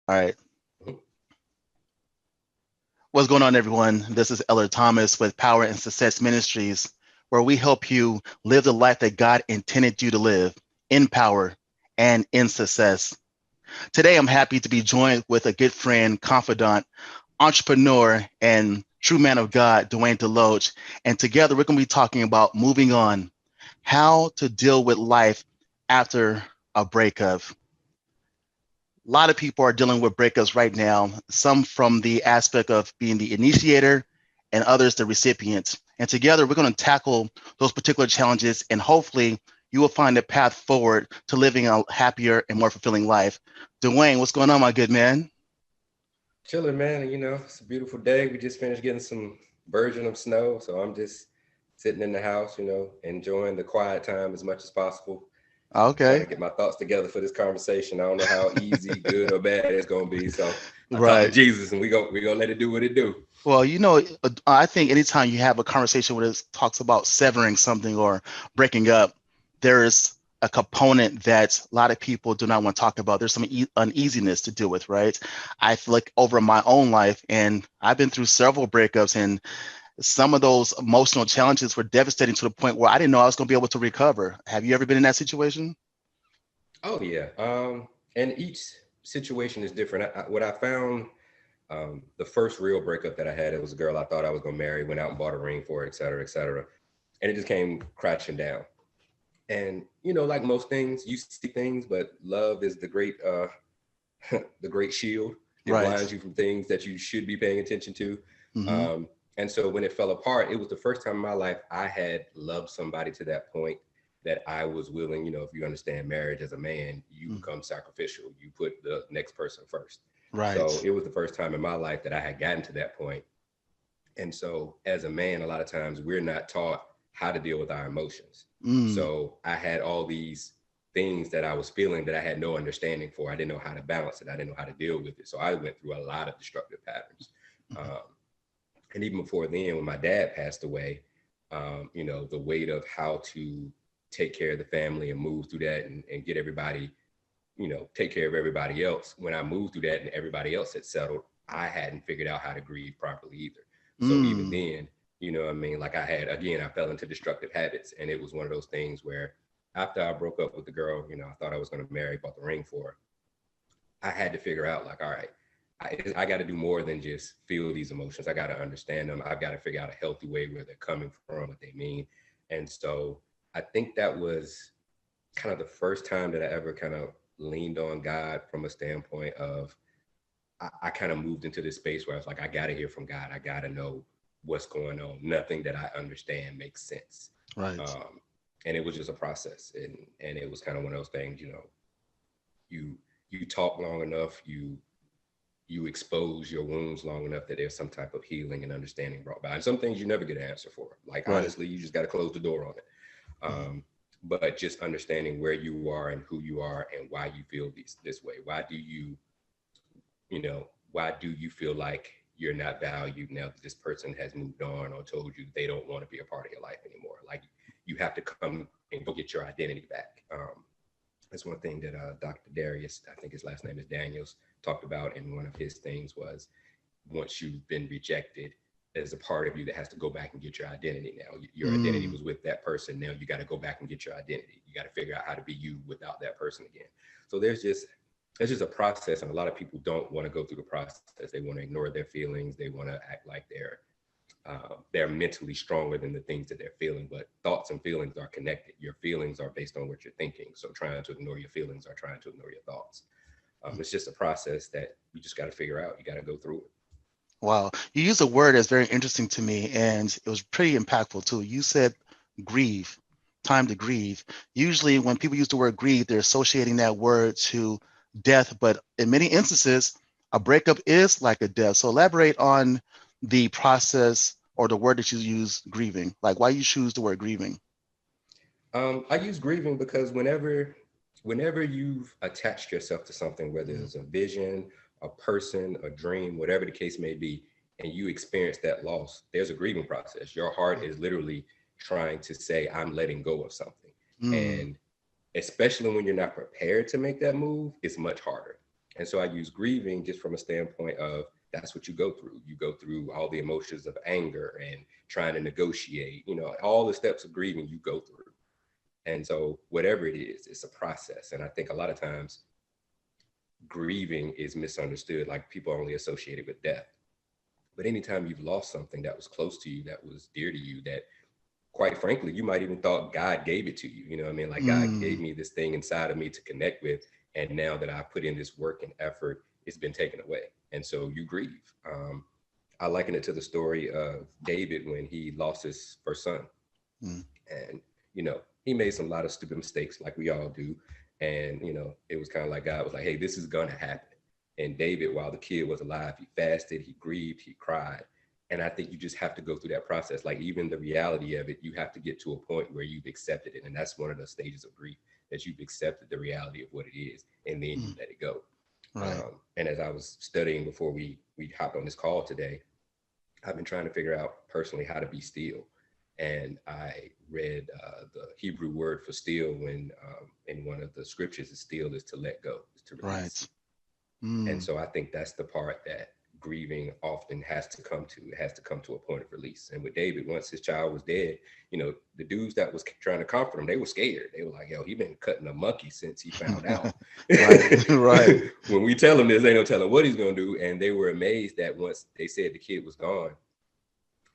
All right. Mhm. What's going on, everyone? This is Ellard Thomas with Power and Success Ministries, where we help you live the life that God intended you to live in power and in success. Today, I'm happy to be joined with a good friend, confidant, entrepreneur, and true man of God, Dwayne Deloach. And together, we're going to be talking about moving on, how to deal with life after a breakup. A lot of people are dealing with breakups right now, some from the aspect of being the initiator and others the recipient. And together we're going to tackle those particular challenges and hopefully you will find a path forward to living a happier and more fulfilling life. Dwayne, what's going on, my good man? Chilling, man. It's a beautiful day. We just finished getting some version of snow, so I'm just sitting in the house, enjoying the quiet time as much as possible. Trying to Okay. get my thoughts together for this conversation. I don't know how easy, good, or bad it's gonna be. So I talk to Right. Jesus, and we gonna let it do what it do. Well, I think anytime you have a conversation where it talks about severing something or breaking up, there is a component that a lot of people do not want to talk about. There's some uneasiness to deal with, right? I feel like over my own life, and I've been through several breakups, and some of those emotional challenges were devastating to the point where I didn't know I was going to be able to recover. Have you ever been in that situation? Oh yeah. And each situation is different. What I found, the first real breakup that I had, it was a girl I thought I was gonna marry, went out and bought a ring for her, et cetera, et cetera. And it just came crashing down. And like most things, you see things, but love is the great the great shield. It Right. blinds you from things that you should be paying attention to. Hmm. And so when it fell apart, it was the first time in my life I had loved somebody to that point that I was willing, if you understand marriage as a man, you become sacrificial. You put the next person first. So Right. it was the first time in my life that I had gotten to that point. And so as a man, a lot of times we're not taught how to deal with our emotions. Mm. So I had all these things that I was feeling that I had no understanding for. I didn't know how to balance it. I didn't know how to deal with it. So I went through a lot of destructive patterns. Um, and even before then, when my dad passed away, the weight of how to take care of the family and move through that and get everybody, take care of everybody else. When I moved through that and everybody else had settled, I hadn't figured out how to grieve properly either. So even Mm. then, what I mean? Like again, I fell into destructive habits. And it was one of those things where after I broke up with the girl, I thought I was going to marry, bought the ring for her. I had to figure out like, all right, I got to do more than just feel these emotions. I got to understand them. I've got to figure out a healthy way where they're coming from, what they mean. And so I think that was kind of the first time that I ever kind of leaned on God from a standpoint of I kind of moved into this space where I was like, I got to hear from God. I got to know what's going on. Nothing that I understand makes sense. Right. Um, and it was just a process. And it was kind of one of those things, you you talk long enough, you expose your wounds long enough that there's some type of healing and understanding brought by. And some things you never get an answer for. Like Right. honestly, you just got to close the door on it. But just understanding where you are and who you are and why you feel this way. Why do you feel like you're not valued now that this person has moved on or told you they don't want to be a part of your life anymore? Like you have to come and go get your identity back. That's one thing that Dr. Darius, I think his last name is Daniels, talked about in one of his things was once you've been rejected, there's a part of you that has to go back and get your identity now. Your identity Mm. was with that person. Now you got to go back and get your identity. You got to figure out how to be you without that person again. So there's just a process, and a lot of people don't want to go through the process. They want to ignore their feelings. They want to act like they're mentally stronger than the things that they're feeling. But thoughts and feelings are connected. Your feelings are based on what you're thinking. So trying to ignore your feelings or trying to ignore your thoughts. It's just a process that you just got to figure out. You got to go through it. Wow. You used a word that's very interesting to me, and it was pretty impactful too. You said grieve, time to grieve. Usually, when people use the word grieve, they're associating that word to death, but in many instances, a breakup is like a death. So, elaborate on the process or the word that you use, grieving. Like, why you choose the word grieving? I use grieving because whenever you've attached yourself to something, whether Mm. it's a vision, a person, a dream, whatever the case may be, and you experience that loss, there's a grieving process. Your heart is literally trying to say, I'm letting go of something. Mm. And especially when you're not prepared to make that move, it's much harder. And so I use grieving just from a standpoint of that's what you go through. You go through all the emotions of anger and trying to negotiate, all the steps of grieving you go through. And so whatever it is, it's a process. And I think a lot of times grieving is misunderstood, like people only associate it with death. But anytime you've lost something that was close to you, that was dear to you, that quite frankly, you might even thought God gave it to you. You know what I mean? Like God gave Mm. me this thing inside of me to connect with. And now that I put in this work and effort, it's been taken away. And so you grieve. I liken it to the story of David when he lost his first son. Mm. And, he made some lot of stupid mistakes like we all do. And, it was kind of like God was like, hey, this is going to happen. And David, while the kid was alive, he fasted, he grieved, he cried. And I think you just have to go through that process. Like even the reality of it, you have to get to a point where you've accepted it. And that's one of the stages of grief, that you've accepted the reality of what it is, and then you Mm. let it go. Right. And as I was studying before we hopped on this call today, I've been trying to figure out personally how to be still. And I read the Hebrew word for still when in one of the scriptures is still is to let go, is to release. Right. And Mm. so I think that's the part that grieving often has to come to. It has to come to a point of release. And with David, once his child was dead, the dudes that was trying to comfort him, they were scared. They were like, yo, he been cutting a monkey since he found out. Right. Right. When we tell him this, ain't no telling what he's going to do. And they were amazed that once they said the kid was gone,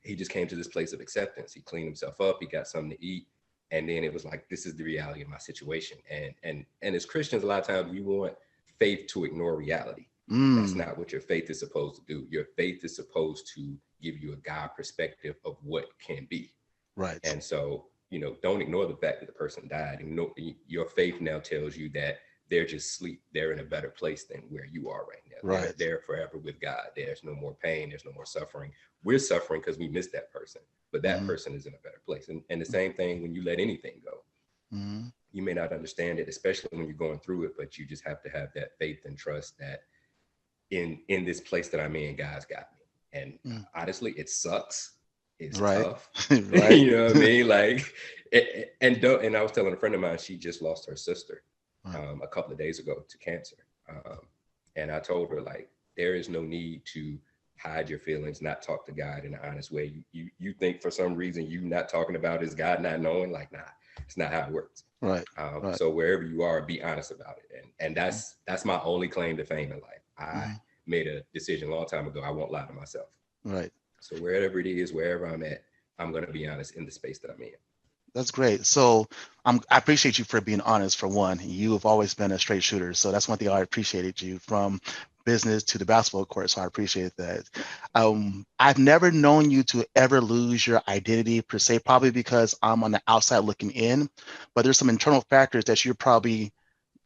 he just came to this place of acceptance. He cleaned himself up. He got something to eat. And then it was like, this is the reality of my situation. And as Christians, a lot of times we want faith to ignore reality. That's Mm. not what your faith is supposed to do. Your faith is supposed to give you a God perspective of what can be. Right. And so, don't ignore the fact that the person died. Your faith now tells you that they're just asleep. They're in a better place than where you are right now. Right. They're forever with God. There's no more pain. There's no more suffering. We're suffering because we missed that person, but that Mm. person is in a better place. And the same thing when you let anything go. Mm. You may not understand it, especially when you're going through it, but you just have to have that faith and trust that in this place that I'm in, God's got me. And Mm. honestly, it sucks. It's Right. tough. Right. You know what I mean? Like, and I was telling a friend of mine, she just lost her sister Right. a couple of days ago to cancer. And I told her, like, there is no need to hide your feelings, not talk to God in an honest way. You think for some reason you not talking about is God not knowing? Like, nah, it's not how it works. Right. Right. So wherever you are, be honest about it. And that's my only claim to fame in life. I Mm. made a decision a long time ago. I won't lie to myself. Right. So wherever it is, wherever I'm at, I'm going to be honest in the space that I'm in. That's great. So I appreciate you for being honest, for one. You have always been a straight shooter. So that's one thing I appreciated you, from business to the basketball court. So I appreciate that. I've never known you to ever lose your identity per se, probably because I'm on the outside looking in, but there's some internal factors that you're probably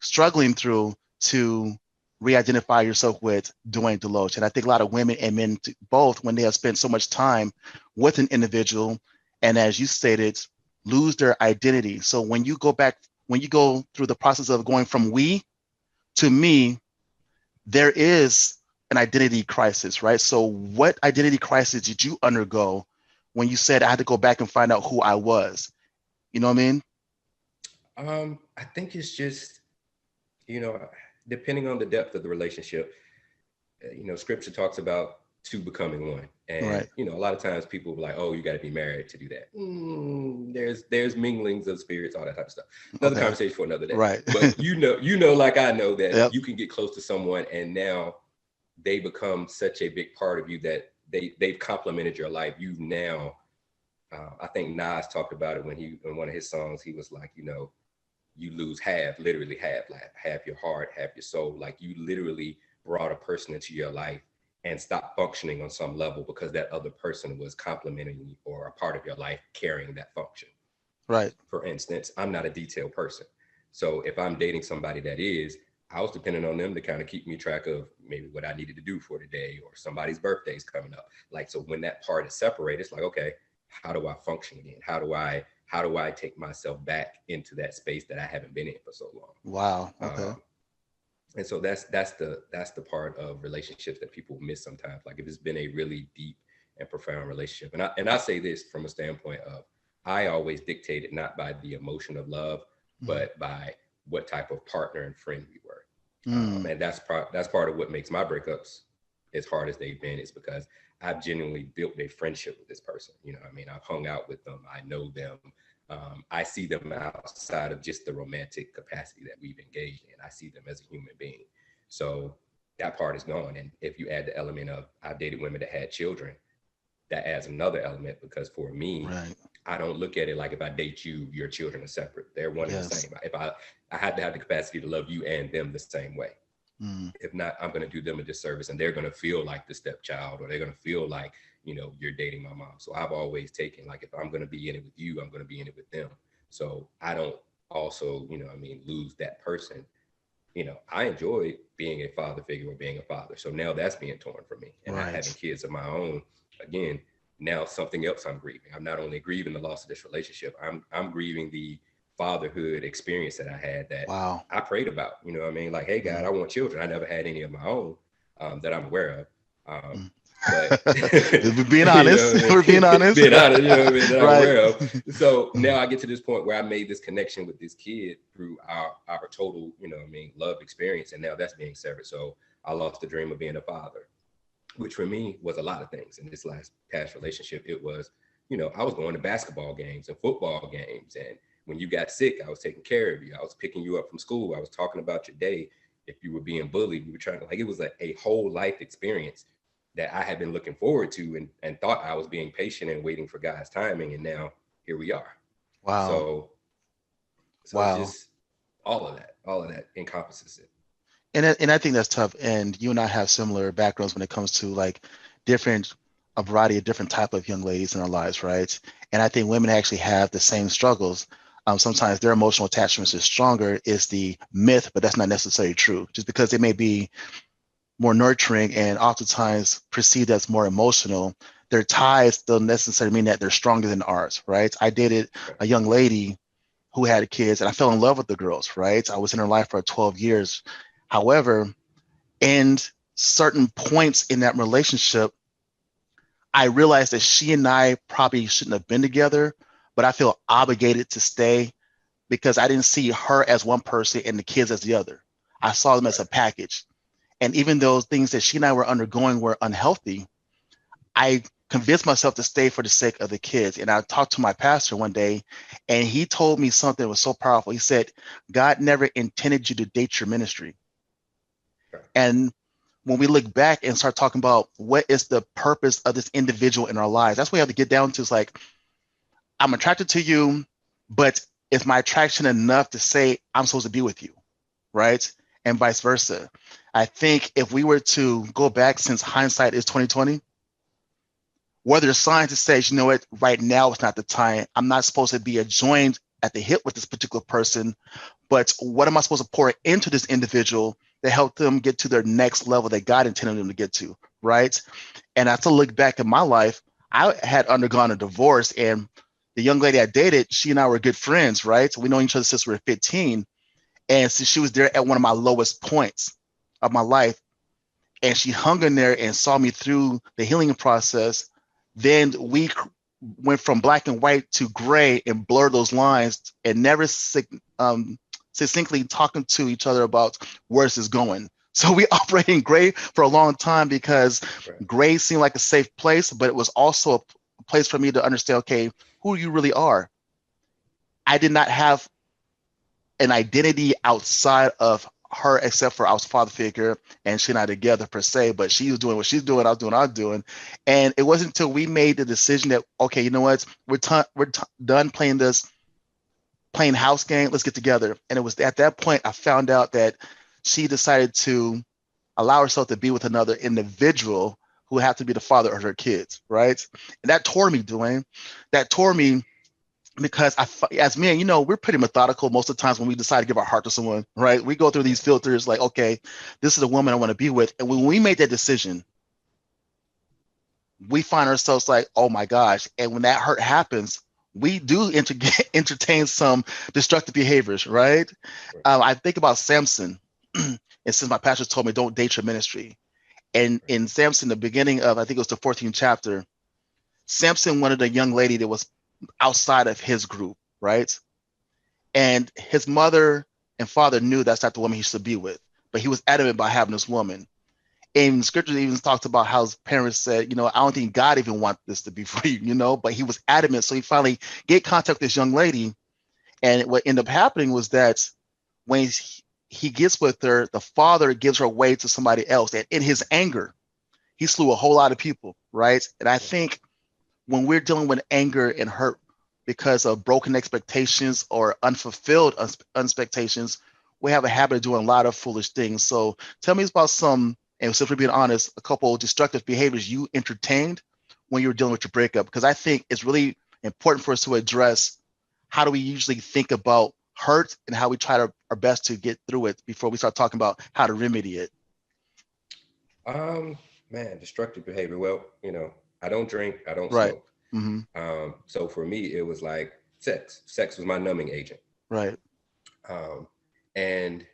struggling through to re-identify yourself with Dwayne Deloach. And I think a lot of women and men both, when they have spent so much time with an individual, and as you stated, lose their identity. So when you go through the process of going from we to me, there is an identity crisis, right? So what identity crisis did you undergo when you said I had to go back and find out who I was? You know what I mean? I think it's just, you know, depending on the depth of the relationship, scripture talks about two becoming one. And, Right. a lot of times people are like, oh, you got to be married to do that. There's minglings of spirits, all that type of stuff. Another Okay. conversation for another day. Right. But like I know that Yep. you can get close to someone and now they become such a big part of you that they've complemented your life. You've now, I think Nas talked about it when in one of his songs, he was like, you lose literally half your heart, half your soul. Like you literally brought a person into your life and stopped functioning on some level because that other person was complementing you or a part of your life carrying that function. Right. For instance, I'm not a detailed person. So if I'm dating somebody that is, I was depending on them to kind of keep me track of maybe what I needed to do for the day or somebody's birthday is coming up. Like, so when that part is separated, it's like, okay, how do I function again? How do I take myself back into that space that I haven't been in for so long? Wow. Okay. And so that's the part of relationships that people miss sometimes. Like if it's been a really deep and profound relationship, and I say this from a standpoint of I always dictated not by the emotion of love, Mm. but by what type of partner and friend we were. Mm. And that's part of what makes my breakups as hard as they've been, is because I've genuinely built a friendship with this person. You know, I mean, I've hung out with them, I know them, I see them outside of just the romantic capacity that we've engaged in. I see them as a human being. So that part is gone. And if you add the element of I've dated women that had children, that adds another element, because for me, Right. I don't look at it like if I date you, your children are separate. They're one and the Yes. same. If I had to have the capacity to love you and them the same way. Mm. If not, I'm going to do them a disservice, and they're going to feel like the stepchild, or they're going to feel like, you're dating my mom. So I've always taken, like, if I'm going to be in it with you, I'm going to be in it with them. So I don't also, lose that person. I enjoy being a father figure or being a father. So now that's being torn from me, and not having Right. kids of my own. Again, now something else I'm grieving. I'm not only grieving the loss of this relationship, I'm grieving the fatherhood experience that I had, that Wow. I prayed about. Like, hey God, Mm. I want children. I never had any of my own, that I'm aware of. Mm. But We're being you know honest. what I We're being mean? honest. Being honest, that I'm Right. aware of. So Mm. now I get to this point where I made this connection with this kid through our total, love experience, and now that's being severed. So I lost the dream of being a father, which for me was a lot of things. In this last past relationship, it was, I was going to basketball games and football games, and when you got sick, I was taking care of you. I was picking you up from school. I was talking about your day. If you were being bullied, we were trying to, like, it was a whole life experience that I had been looking forward to, and thought I was being patient and waiting for God's timing. And now here we are. Wow. So, it's Wow. just all of that encompasses it. And I think that's tough. And you and I have similar backgrounds when it comes to like different, a variety of different type of young ladies in our lives, right? And I think women actually have the same struggles. Sometimes their emotional attachments is stronger is the myth, but that's not necessarily true. Just because they may be more nurturing and oftentimes perceived as more emotional, their ties don't necessarily mean that they're stronger than ours, right? I dated Right. a young lady who had kids and I fell in love with the girls, right? I was in her life for 12 years. However, in certain points in that relationship, I realized that she and I probably shouldn't have been together, but I feel obligated to stay because I didn't see her as one person and the kids as the other. I saw them as a Right. package. And even though things that she and I were undergoing were unhealthy, I convinced myself to stay for the sake of the kids. And I talked to my pastor one day, and he told me something that was so powerful. He said, God never intended you to date your ministry. Right. And when we look back and start talking about what is the purpose of this individual in our lives, that's what we have to get down to. Is like, I'm attracted to you, but is my attraction enough to say I'm supposed to be with you? Right? And vice versa. I think if we were to go back, since hindsight is 2020, whether scientists say, you know what, right now it's not the time. I'm not supposed to be joined at the hip with this particular person, but what am I supposed to pour into this individual to help them get to their next level that God intended them to get to, right? And I still look back in my life, I had undergone a divorce, and the young lady I dated, she and I were good friends, right? So we know each other since we were 15. And so she was there at one of my lowest points of my life. And she hung in there and saw me through the healing process. Then we went from black and white to gray and blurred those lines and never succinctly talking to each other about where this is going. So we operated in gray for a long time because Right. gray seemed like a safe place, but it was also a place for me to understand, okay, who you really are. I did not have an identity outside of her, except for I was father figure and she and I together per se, but she was doing what she's doing, I was doing what I was doing. And it wasn't until we made the decision that, okay, you know what, we're done playing house game, let's get together. And it was at that point I found out that she decided to allow herself to be with another individual who had to be the father of her kids, right? And that tore me, Dwayne. That tore me because as men, we're pretty methodical most of the times when we decide to give our heart to someone, right? We go through these filters like, okay, this is a woman I want to be with. And when we made that decision, we find ourselves like, oh my gosh. And when that hurt happens, we do entertain some destructive behaviors, right? Right. I think about Samson. And since my pastor told me, don't date your ministry. And in Samson, the beginning of, I think it was the 14th chapter, Samson wanted a young lady that was outside of his group, right? And his mother and father knew that's not the woman he should be with. but he was adamant about having this woman. And scripture even talks about how his parents said, I don't think God even wants this to be for you, but he was adamant. So he finally get contact with this young lady. And what ended up happening was that when he gets with her, the father gives her away to somebody else. And in his anger, he slew a whole lot of people, right? And I think when we're dealing with anger and hurt because of broken expectations or unfulfilled expectations, we have a habit of doing a lot of foolish things. So tell me about some, and simply being honest, a couple of destructive behaviors you entertained when you were dealing with your breakup, because I think it's really important for us to address how do we usually think about hurt and how we try our best to get through it before we start talking about how to remedy it. Um, Man, destructive behavior. Well, I don't drink, I don't Right. smoke. Mm-hmm. So for me, it was like sex. Sex was my numbing agent. Right. Um, and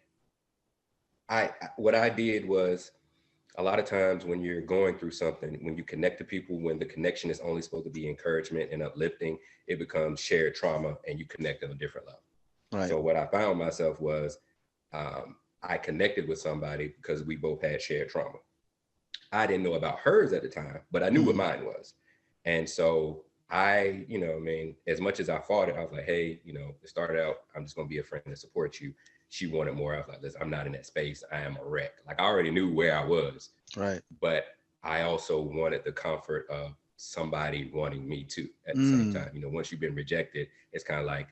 what I did was a lot of times when you're going through something, when you connect to people, when the connection is only supposed to be encouragement and uplifting, it becomes shared trauma and you connect on a different level. Right. So what I found myself was I connected with somebody because we both had shared trauma. I didn't know about hers at the time, but I knew what Mm-hmm. mine was. And so I mean, as much as I fought it, I was like, hey, it started out, I'm just going to be a friend and support you. She wanted more. I was like, listen, I'm not in that space. I am a wreck. Like I already knew where I was, Right. but I also wanted the comfort of somebody wanting me too at the same Mm. time. Once you've been rejected, it's kind of like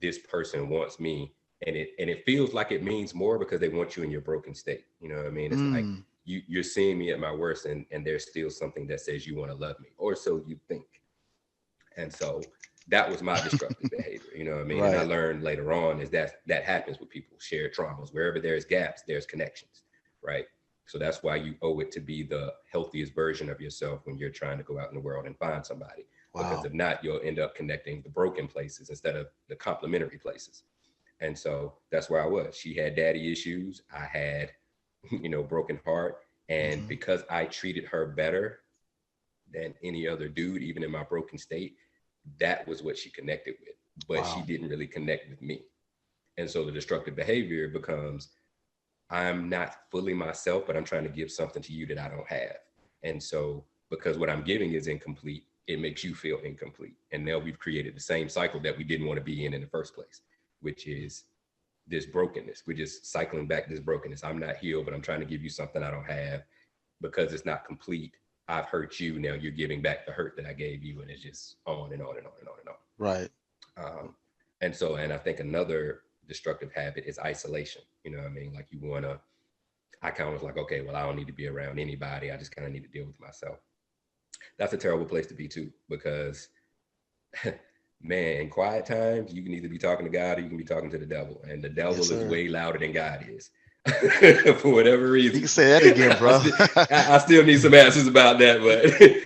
this person wants me, and it feels like it means more because they want you in your broken state. You know what I mean? It's like Mm. you're seeing me at my worst, and there's still something that says you want to love me, or so you think. And so that was my destructive behavior. You know what I mean? And I Right. learned later on is that happens with people, shared traumas. Wherever there's gaps, there's connections, right? So that's why you owe it to be the healthiest version of yourself when you're trying to go out in the world and find somebody. Because Wow. if not, you'll end up connecting the broken places instead of the complementary places. And so that's where I was. She had daddy issues. I had, broken heart. And Mm-hmm. because I treated her better than any other dude, even in my broken state, that was what she connected with. But she Wow. didn't really connect with me. And so the destructive behavior becomes I'm not fully myself, but I'm trying to give something to you that I don't have. And so because what I'm giving is incomplete, it makes you feel incomplete. And now we've created the same cycle that we didn't want to be in the first place, which is this brokenness. We're just cycling back this brokenness. I'm not healed, but I'm trying to give you something I don't have because it's not complete. I've hurt you. Now you're giving back the hurt that I gave you. And it's just on and on and on and on and on. Right. And I think another destructive habit is isolation. You know what I mean? Like I kind of was like, okay, well, I don't need to be around anybody. I just kind of need to deal with myself. That's a terrible place to be too, because man, in quiet times, you can either be talking to God or you can be talking to the devil. And the Yes, devil is sir. way louder than God is. For whatever You reason. can say that again, I, bro. st- I still need some answers about that,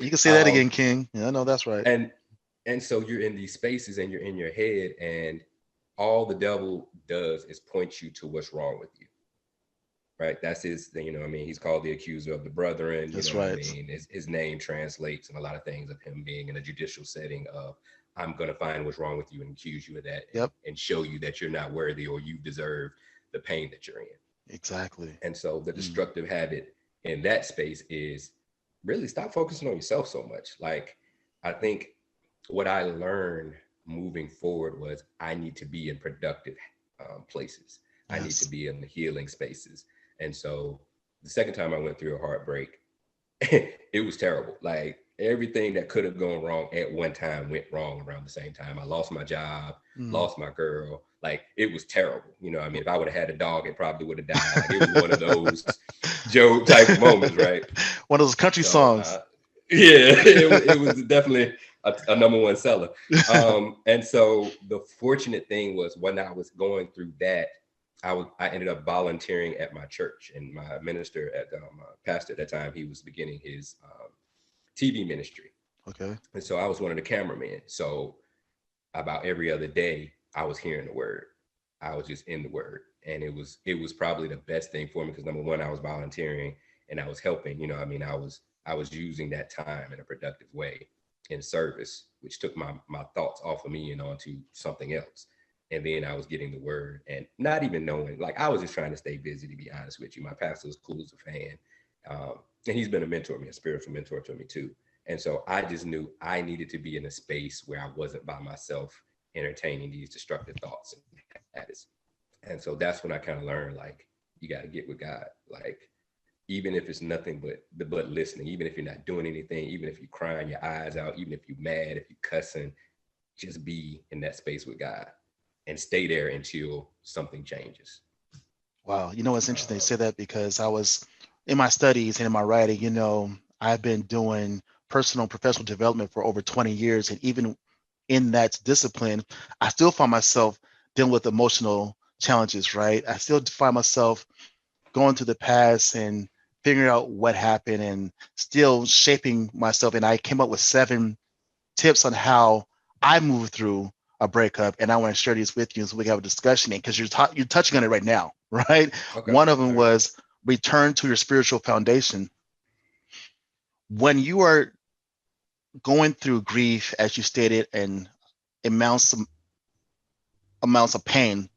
You can say but that again, King. Yeah, I know that's right. and and so you're in these spaces and you're in your head, and all the devil does is point you to what's wrong with you, right? That's his thing. I mean, he's called the accuser of the brethren. That's What I right. mean, his name translates in a lot of things of him being in a judicial setting of I'm going to find what's wrong with you and accuse you of that, and Yep. show you that you're not worthy or you deserve the pain that you're in. Exactly. And so the Mm. destructive habit in that space is really stop focusing on yourself so much. Like, I think what I learned moving forward was I need to be in productive places. I need to Yes. be in the healing spaces. And so the second time I went through a heartbreak, it was terrible. Like everything that could have gone wrong at one time went wrong around the same time. I lost my job, Mm. lost my girl. Like it was terrible. I mean, if I would have had a dog, it probably would have died. Like it was one of those Joe type moments, right? One of those country So songs. yeah, it was definitely a number one seller. And so the fortunate thing was when I was going through that, I ended up volunteering at my church, and my minister at my pastor at that time, he was beginning his TV ministry, Okay. and so I was one of the cameramen. So about every other day, I was hearing the word. I was just in the word, and it was probably the best thing for me because number one, I was volunteering and I was helping. I mean, I was using that time in a productive way in service, which took my thoughts off of me and onto something else. And then I was getting the word and not even knowing, like I was just trying to stay busy, to be honest with you. My pastor was cool as a fan. And he's been a mentor to me, a spiritual mentor to me too. And so I just knew I needed to be in a space where I wasn't by myself entertaining these destructive thoughts and habits. And so that's when I kind of learned, like, you got to get with God. Like, even if it's nothing but listening, even if you're not doing anything, even if you're crying your eyes out, even if you're mad, if you're cussing, just be in that space with God and stay there until something changes. Wow. You know, it's interesting to Um, say that because I was in my studies and in my writing, I've been doing personal and professional development for over 20 years. And even in that discipline, I still find myself dealing with emotional challenges, right? I still find myself going to the past and figuring out what happened and still shaping myself. And I came up with 7 tips on how I move through a breakup, and I want to share these with you so we can have a discussion. Because you're touching on it right now, right? okay. One of them All right. was return to your spiritual foundation. When you are going through grief, as you stated, and amounts amounts of pain,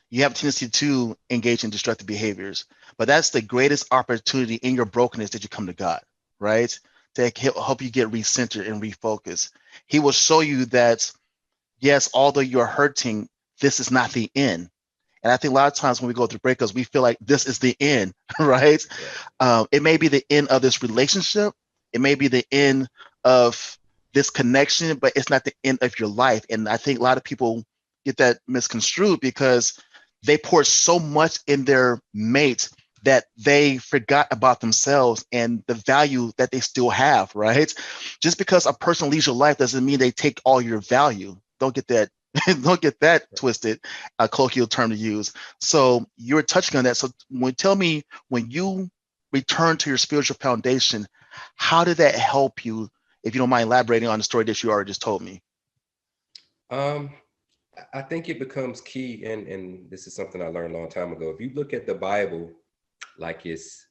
you have a tendency to engage in destructive behaviors. But that's the greatest opportunity in your brokenness that you come to God, right? To help you get recentered and refocused. He will show you that yes, although you're hurting, this is not the end. And I think a lot of times when we go through breakups, we feel like this is the end, right? Right. It may be the end of this relationship. It may be the end of this connection, but it's not the end of your life. And I think a lot of people get that misconstrued because they pour so much in their mate that they forgot about themselves and the value that they still have, right? Just because a person leaves your life doesn't mean they take all your value. Don't get that don't get that Right. twisted, a colloquial term to use. So you're touching on that. So tell me, when you return to your spiritual foundation, how did that help you? If you don't mind elaborating on the story that you already just told me. Um, I think it becomes key, and this is something I learned a long time ago. If you look at the Bible like it's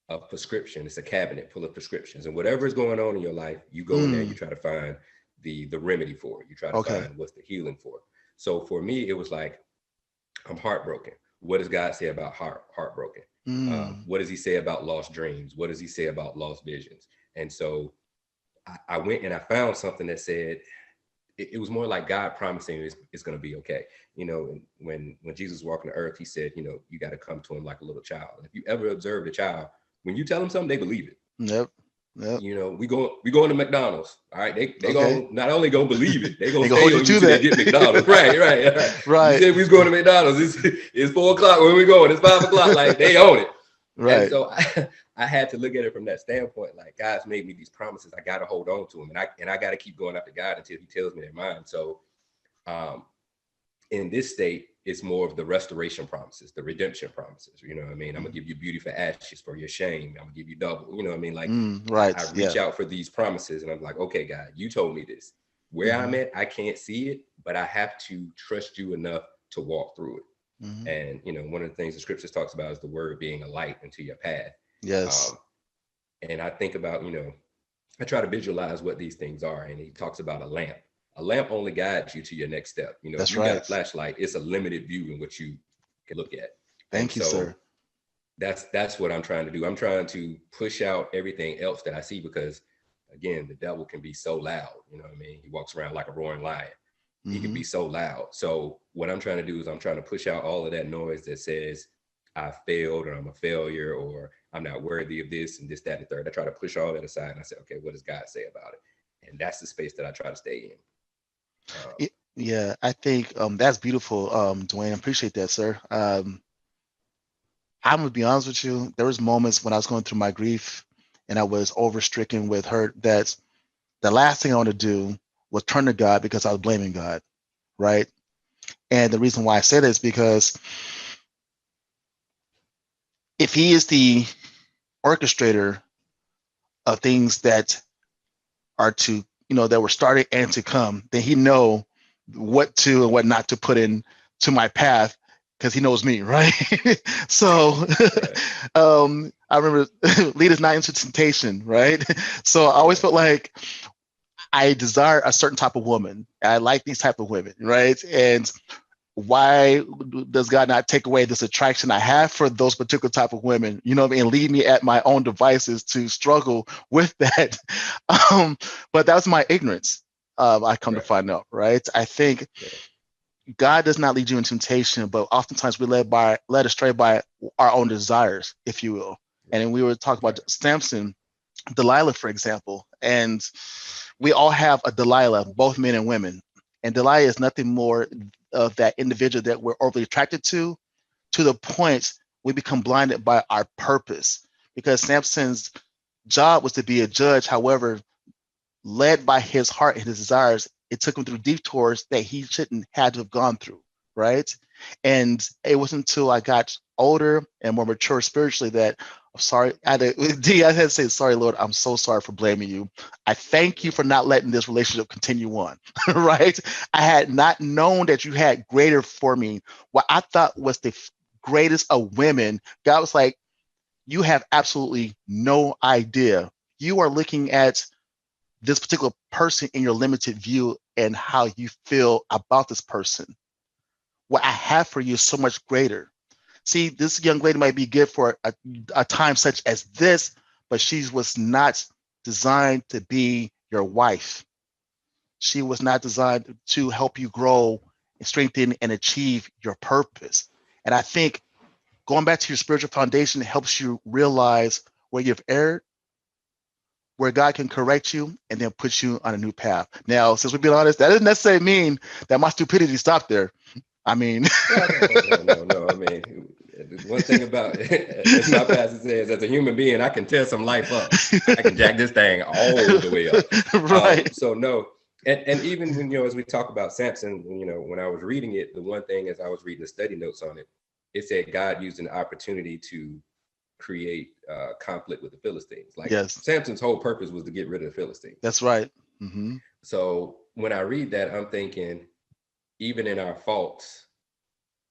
a prescription, it's a cabinet full of prescriptions, and whatever is going on in your life, you go in there and you Mm, try to find the remedy for it. You try to okay. find what's the healing for it. So for me, it was like, I'm heartbroken. What does God say about heartbroken? Mm, What does He say about lost dreams? What does He say about lost visions? And so I went and I found something that said it was more like God promising it's going to be okay. When Jesus walked on the earth, He said, you got to come to Him like a little child. And if you ever observed a child, when you tell them something, they believe it. yep. Yep. We going to McDonald's. All right, they Okay. gonna not only gonna believe it, they gonna They can stay hold you on you to till they that. get McDonald's. Right, right, right. You Right. said we was going to McDonald's. It's 4 o'clock when we going. It's 5 o'clock. Like they own it. And Right. so I had to look at it from that standpoint. Like God's made me these promises. I got to hold on to them, and I got to keep going after God until He tells me they're mine. So um, in this state, it's more of the restoration promises, the redemption promises. You know what I mean? I'm gonna give you beauty for ashes for your shame. I'm gonna give you double. You know what I mean? Like I Right. reach Yeah. out for these promises, and I'm like, okay, God, you told me this. Where I'm Hmm. at, I can't see it, but I have to trust you enough to walk through it. Hmm. And one of the things the scriptures talks about is the word being a light into your path. Yes. Um, and I think about, I try to visualize what these things are. And he talks about a lamp. A lamp only guides you to your next step. If That's you got a right. flashlight, it's a limited view in what you can look at. And Thank you, so sir. that's what I'm trying to do. I'm trying to push out everything else that I see because again, the devil can be so loud. You know what I mean? He walks around like a roaring lion. He can Hmm. be so loud. So what I'm trying to do is I'm trying to push out all of that noise that says I failed or I'm a failure or I'm not worthy of this and this, that, and the third. I try to push all that aside and I say, okay, what does God say about it? And that's the space that I try to stay in. Yeah, I think that's beautiful, Dwayne. I appreciate that, sir. I'm gonna be honest with you. There was moments when I was going through my grief and I was overstricken with hurt that the last thing I want to do was turn to God because I was blaming God, right? And the reason why I say that is because if He is the orchestrator of things that are to, that were started and to come, then He know what to and what not to put in to my path because He knows me, right? So Right, I remember lead us not into temptation, right? So I always right, felt like I desire a certain type of woman. I like these type of women, right? And why does God not take away this attraction I have for those particular type of women, you know what I mean, and leave me at my own devices to struggle with that? um, but that's my ignorance. I come to Right. find out, right? I think Yeah. God does not lead you in temptation, but oftentimes we led astray by our own desires, if you will. And then we were talking about Right. Samson, Delilah, for example, and we all have a Delilah, both men and women. And Delilah is nothing more of that individual that we're overly attracted to the point we become blinded by our purpose. Because Samson's job was to be a judge. However, led by his heart and his desires, it took him through detours that he shouldn't had to have gone through, right? And it wasn't until I got older and more mature spiritually that I'm sorry. I had to say, sorry, Lord, I'm so sorry for blaming you. I thank you for not letting this relationship continue on, right? I had not known that you had greater for me. What I thought was the greatest of women, God was like, you have absolutely no idea. You are looking at this particular person in your limited view and how you feel about this person. What I have for you is so much greater. See, this young lady might be good for a time such as this, but she was not designed to be your wife. She was not designed to help you grow and strengthen and achieve your purpose. And I think going back to your spiritual foundation helps you realize where you've erred, where God can correct you and then put you on a new path. Now, since we've been honest, that doesn't necessarily mean that my stupidity stopped there. I mean, Oh, no. I mean, one thing about as my pastor says, as a human being, I can tear some life up. I can jack this thing all the way up. right. So no, and even when as we talk about Samson, when I was reading it, the one thing as I was reading the study notes on it, it said God used an opportunity to create conflict with the Philistines. Like Yes, Samson's whole purpose was to get rid of the Philistines. that's right. Mm-hmm. So when I read that, I'm thinking, even in our faults,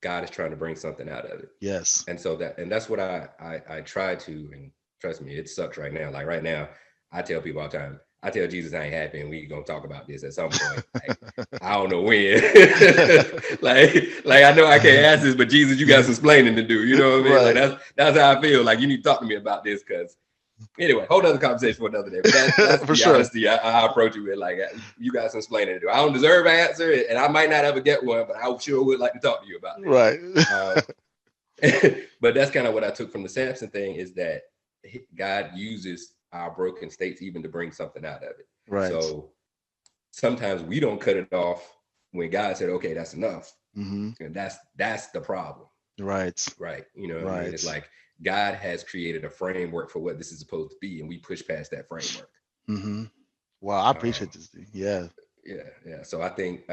God is trying to bring something out of it. Yes. And so that's what I try to, and trust me, it sucks right now. Like right now, I tell people all the time, I tell Jesus I ain't happy and we gonna talk about this at some point. Like, I don't know when. like I know I can't ask this, but Jesus, you got some explaining to do. You know what I mean? Like right. that's how I feel. Like you need to talk to me about this, because anyway, whole other conversation for another day. But that's For the sure. honesty I approach it with. Like you got some explaining to do. I don't deserve an answer, and I might not ever get one, but I sure would like to talk to you about it. Right. But that's kind of what I took from the Samson thing, is that God uses our broken states even to bring something out of it. Right. So sometimes we don't cut it off when God said, okay, that's enough. Mm-hmm. And that's the problem. Right. Right. You know what Right. I mean? It's like God has created a framework for what this is supposed to be, and we push past that framework. Mm-hmm. Wow, I appreciate this. Yeah. Yeah. So I think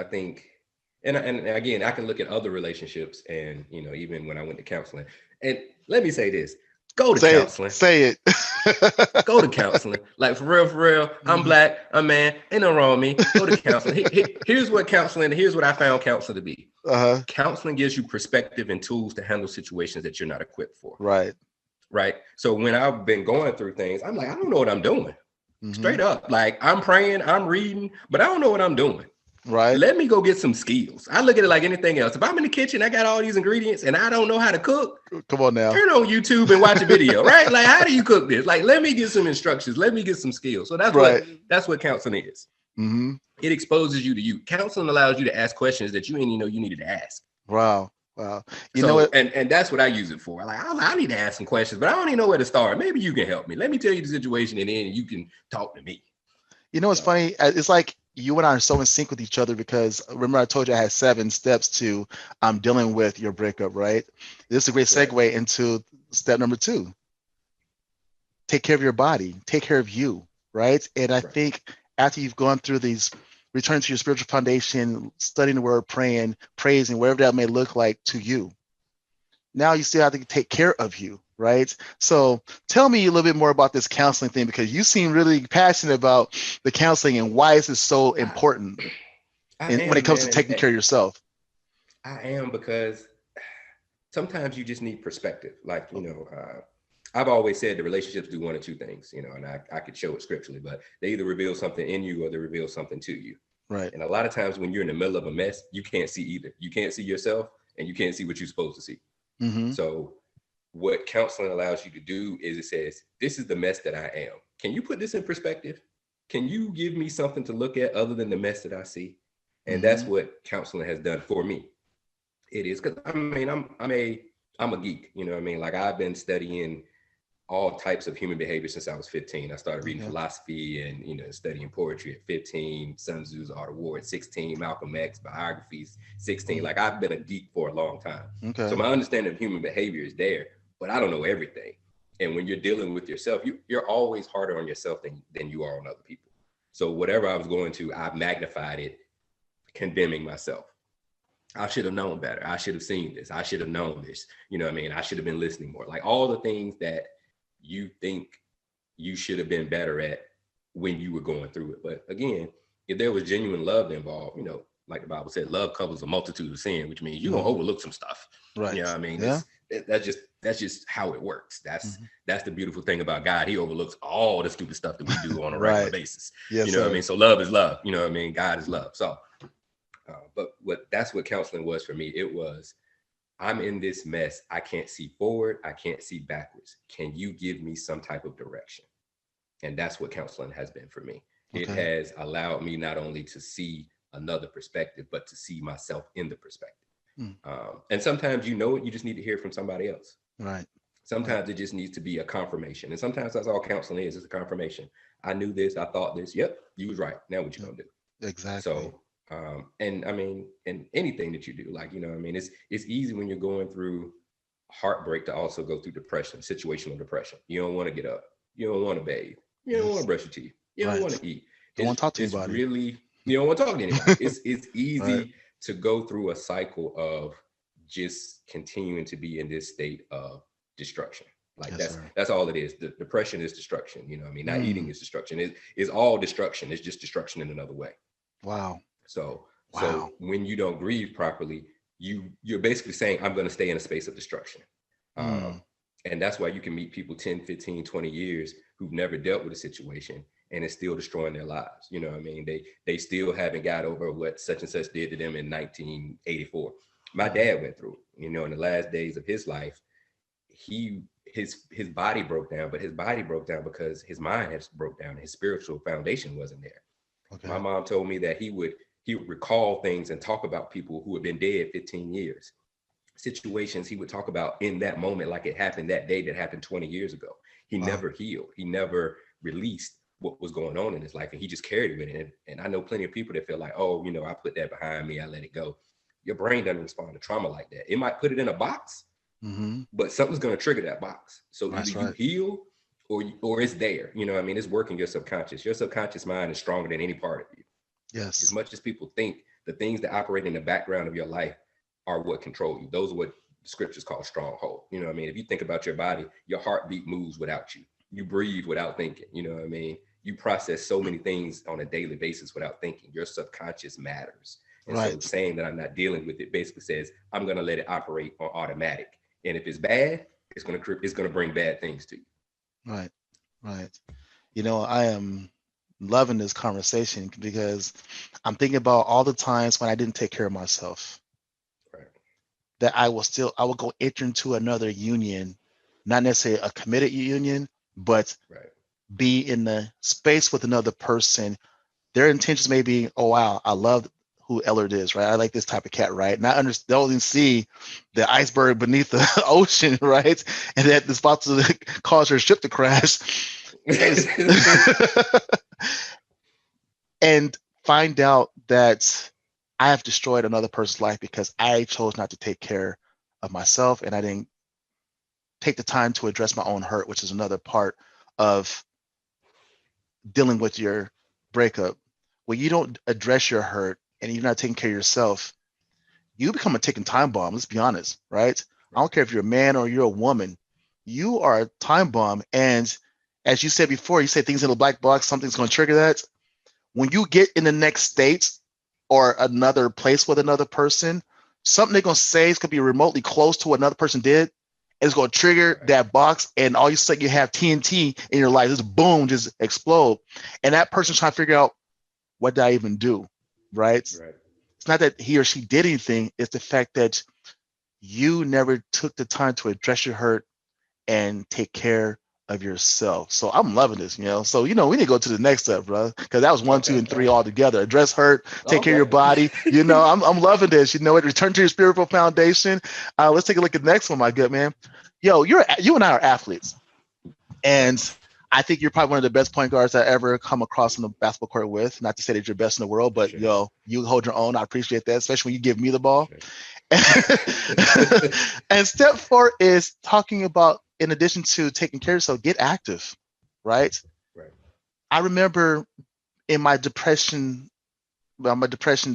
and again, I can look at other relationships, and even when I went to counseling, and let me say this: go to counseling. Say it. Go to counseling. Like for real. I'm black. I'm man. Ain't no wrong with me. Go to counseling. Here's what I found counseling to be. Uh-huh. Counseling gives you perspective and tools to handle situations that you're not equipped for. Right. So when I've been going through things, I'm like, I don't know what I'm doing. Mm-hmm. Straight up. Like I'm praying, I'm reading, but I don't know what I'm doing. Right. Let me go get some skills. I look at it like anything else. If I'm in the kitchen, I got all these ingredients and I don't know how to cook. Come on now. Turn on YouTube and watch a video, right? Like, how do you cook this? Like, let me get some instructions. Let me get some skills. So that's what counseling is. Mm-hmm. It exposes you to you. Counseling allows you to ask questions that you didn't even know you needed to ask. Wow. You know what? And that's what I use it for. Like, I need to ask some questions, but I don't even know where to start. Maybe you can help me. Let me tell you the situation, and then you can talk to me. You know what's funny? It's like you and I are so in sync with each other, because remember I told you I had 7 steps to dealing with your breakup, right? This is a great segue into step number 2. Take care of your body. Take care of you, right? And I think after you've gone through these, return to your spiritual foundation, studying the word, praying, praising, whatever that may look like to you. Now you still have to take care of you, right? So tell me a little bit more about this counseling thing, because you seem really passionate about the counseling and why is it so important when it comes to taking care of yourself. I am, because sometimes you just need perspective. Like, I've always said the relationships do one of two things, and I could show it scripturally, but they either reveal something in you or they reveal something to you. Right. And a lot of times when you're in the middle of a mess, you can't see either. You can't see yourself and you can't see what you're supposed to see. Mm-hmm. So what counseling allows you to do is it says, this is the mess that I am. Can you put this in perspective? Can you give me something to look at other than the mess that I see? And Mm-hmm. that's what counseling has done for me. It is because I mean I'm a geek, you know what I mean? Like I've been studying all types of human behavior since I was 15. I started reading Okay. philosophy and studying poetry at 15, Sun Tzu's Art of War at 16, Malcolm X biographies 16. Like I've been a geek for a long time. So Okay. my understanding of human behavior is there, but I don't know everything. And when you're dealing with yourself, you're always harder on yourself than you are on other people. So whatever I was going to, I magnified it, condemning myself. I should have known better. I should have seen this. I should have known this. You know what I mean? I should have been listening more. Like all the things that you think you should have been better at when you were going through it. But again, if there was genuine love involved, like the Bible said, love covers a multitude of sin, which means you're gonna overlook some stuff. Right. You know what I mean? Yeah. That's just how it works. That's the beautiful thing about God. He overlooks all the stupid stuff that we do on a regular basis. Yes, you know sir. what I mean? So love is love. You know what I mean? God is love. So but that's what counseling was for me. It was, I'm in this mess. I can't see forward. I can't see backwards. Can you give me some type of direction? And that's what counseling has been for me. Okay. It has allowed me not only to see another perspective, but to see myself in the perspective. And sometimes you just need to hear from somebody else. Right. Sometimes it just needs to be a confirmation. And sometimes that's all counseling is. It's a confirmation. I knew this. I thought this. Yep, you was right. Now what you gonna do? Exactly. So and I mean, and anything that you do, like, I mean, it's easy when you're going through heartbreak to also go through depression, situational depression. You don't want to get up. You don't want to bathe. You don't want to brush your teeth. You don't want to eat. Don't want to talk to anybody. Really, you don't want to talk to anybody. It's easy to go through a cycle of just continuing to be in this state of destruction. Like that's all it is. The depression is destruction. You know what I mean? Not eating is destruction. It's all destruction. It's just destruction in another way. Wow. So when you don't grieve properly, you're basically saying, I'm going to stay in a space of destruction. And that's why you can meet people 10, 15, 20 years who've never dealt with a situation and it's still destroying their lives. You know what I mean? They still haven't got over what such and such did to them in 1984. My dad went through it, in the last days of his life. His body broke down, but his body broke down because his mind has broke down. His spiritual foundation wasn't there. Okay. My mom told me that he would recall things and talk about people who had been dead 15 years, situations he would talk about in that moment, like it happened that day that happened 20 years ago. He never healed. He never released what was going on in his life, and he just carried it with him. And I know plenty of people that feel like, oh, I put that behind me, I let it go. Your brain doesn't respond to trauma like that. It might put it in a box, but something's going to trigger that box. So either you heal or it's there. You know what I mean? It's working your subconscious. Your subconscious mind is stronger than any part of you. Yes. As much as people think, the things that operate in the background of your life are what control you. Those are what the scriptures call stronghold. You know what I mean? If you think about your body, your heartbeat moves without you. You breathe without thinking. You know what I mean? You process so many things on a daily basis without thinking. Your subconscious matters. And so saying that I'm not dealing with it basically says, I'm going to let it operate on automatic. And if it's bad, it's going to bring bad things to you. Right. I am loving this conversation because I'm thinking about all the times when I didn't take care of myself. Right. That I will go enter into another union, not necessarily a committed union, but be in the space with another person. Their intentions may be, oh wow, I love who Ellard is, right? I like this type of cat, right? And I understand, they'll even see the iceberg beneath the ocean, right? And that it's about to cause her ship to crash. And find out that I have destroyed another person's life because I chose not to take care of myself, and I didn't take the time to address my own hurt, which is another part of dealing with your breakup. When you don't address your hurt and you're not taking care of yourself, you become a ticking time bomb. Let's be honest, right? I don't care if you're a man or you're a woman, you are a time bomb. And as you said before, you said things in a black box, something's going to trigger that. When you get in the next state or another place with another person, something they're going to say is going to be remotely close to what another person did. It's going to trigger that box, and all you say, you have TNT in your life. Just boom, just explode. And that person's trying to figure out, what did I even do? right? Right. It's not that he or she did anything, it's the fact that you never took the time to address your hurt and take care of yourself. So I'm loving this, So, we need to go to the next step, bro, because that was one, two, Okay. and All three right. all together. Address hurt, take care of your Okay. body. I'm loving this. Return to your spiritual foundation. Let's take a look at the next one, my good man. Yo, you and I are athletes, Right. and I think you're probably one of the best point guards I ever come across in the basketball court with. Not to say that you're best in the world, but Appreciate you hold your own. I appreciate that, especially when you give me the ball. it. And step four is talking about, in addition to taking care of yourself, get active, right? Right. I remember in my depression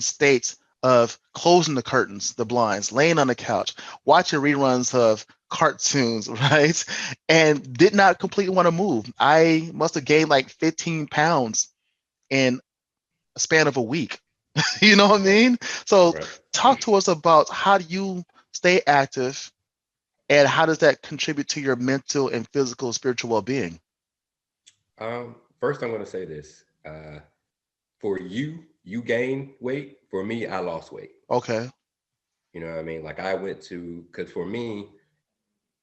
states of closing the curtains, the blinds, laying on the couch, watching reruns of cartoons, right? And did not completely want to move. I must have gained like 15 pounds in a span of a week. You know what I Right. mean? So Right. talk to us about how do you stay active and how does that contribute to your mental and physical, spiritual well-being? First, I'm going to say this. For you, you gain weight. For me, I lost weight. Okay. You know what I mean? Like I went to, because for me,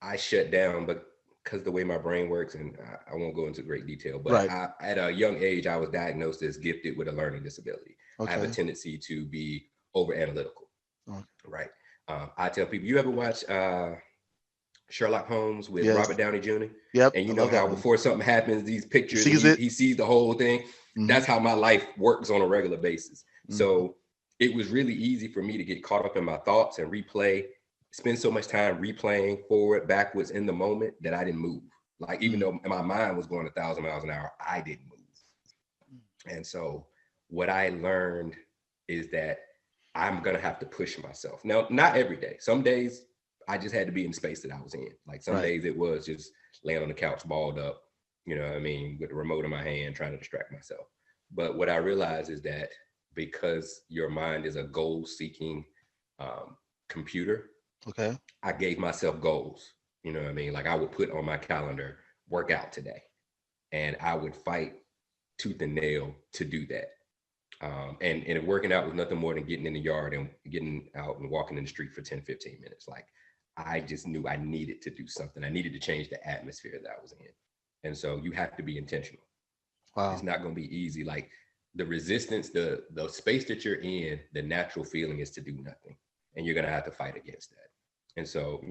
I shut down, but because the way my brain works, and I won't go into great detail, but Right. at a young age, I was diagnosed as gifted with a learning disability. I have a Okay. tendency to be over analytical, Okay. right? I tell people, you ever watch Sherlock Holmes with Yes. Robert Downey Jr.? Yep. And I you know love that how movie. before something happens, these He pictures, and sees it. he sees the whole thing. Hmm. That's how my life works on a regular basis. Hmm. So it was really easy for me to get caught up in my thoughts and replay, spend so much time replaying forward, backwards in the moment that I didn't move. Like even though my mind was going 1,000 miles an hour, I didn't move. And so what I learned is that I'm gonna have to push myself. Now, not every day. Some days I just had to be in the space that I was in. Like some Right. days it was just laying on the couch, balled up, you know what I mean, with the remote in my hand, trying to distract myself. But what I realized is that because your mind is a goal-seeking um, computer, Okay. I gave myself goals. You know what I mean? Like I would put on my calendar, work out today, and I would fight tooth and nail to do that. And working out was nothing more than getting in the yard and getting out and walking in the street for 10, 15 minutes. Like I just knew I needed to do something. I needed to change the atmosphere that I was in. And so you have to be intentional. It's Wow. not going to be easy. Like the resistance, the space that you're in, the natural feeling is to do nothing. And you're going to have to fight against that. And so,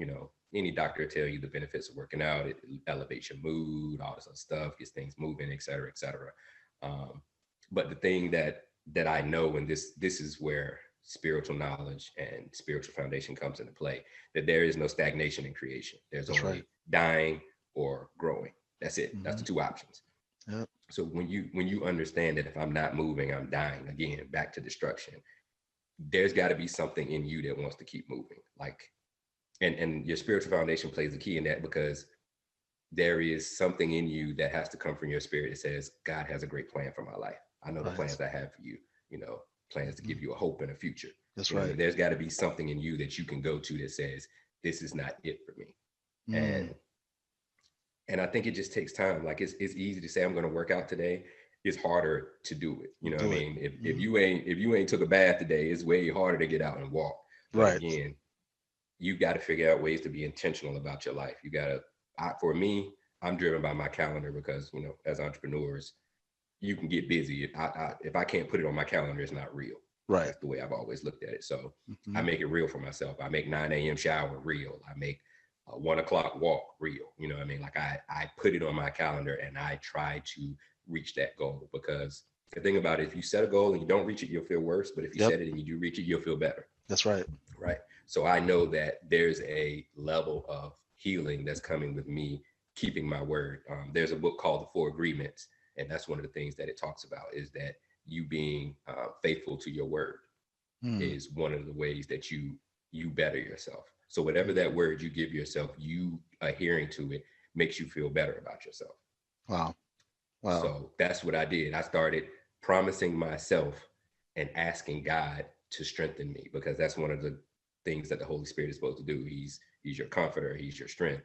any doctor will tell you the benefits of working out. It elevates your mood, all this other stuff, gets things moving, et cetera, et cetera. Um, but the thing that I know, and this is where spiritual knowledge and spiritual foundation comes into play, that there is no stagnation in creation. There's That's right. only dying or growing. That's it. That's Hmm. the two options. Yep. So when you understand that if I'm not moving, I'm dying, again, back to destruction, there's got to be something in you that wants to keep moving. Like, and your spiritual foundation plays the key in that, because there is something in you that has to come from your spirit that says, God has a great plan for my life. I know the Right. plans I have for you, plans to Mhm. give you a hope and a future. That's You know, right. there's got to be something in you that you can go to that says, this is not it for me. Mm. And I think it just takes time. Like it's easy to say I'm going to work out today. It's harder to do it. You know what I Do it. mean? If Hmm. you ain't took a bath today, it's way harder to get out and walk. But Right. again, you got to figure out ways to be intentional about your life. You got to, for me, I'm driven by my calendar, because, as entrepreneurs, you can get busy. If I can't put it on my calendar, it's not real. Right. That's the way I've always looked at it. So I Hmm. make it real for myself. I make 9 a.m. shower real. I make a 1 o'clock walk real. You know what I mean? Like I put it on my calendar and I try to reach that goal, because the thing about it, if you set a goal and you don't reach it, you'll feel worse. But if you Yep. set it and you do reach it, you'll feel better. That's right. Right. So I know that there's a level of healing that's coming with me keeping my word. There's a book called The Four Agreements, and that's one of the things that it talks about, is that you being faithful to your word Mm. is one of the ways that you better yourself. So whatever that word you give yourself, you adhering to it makes you feel better about yourself. Wow. Wow. So that's what I did. I started promising myself and asking God to strengthen me, because that's one of the things that the Holy Spirit is supposed to do. He's your comforter. He's your strength.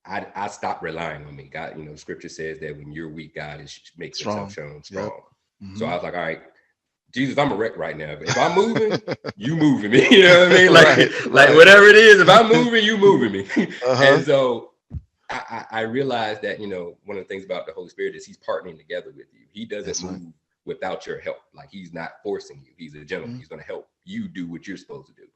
I stopped relying on me. God, the scripture says that when you're weak, God makes himself Strong. shown Yep. strong. So Hmm. I was like, all right, Jesus, I'm a wreck right now. But if I'm moving, you moving me. You know what I mean? Like, Right. whatever it is, if I'm moving, you moving me. Uh-huh. And so I realized that, one of the things about the Holy Spirit is he's partnering together with you. He doesn't That's move right. without your help. Like, he's not forcing you. He's a gentleman. Mm-hmm. He's going to help you do what you're supposed to do.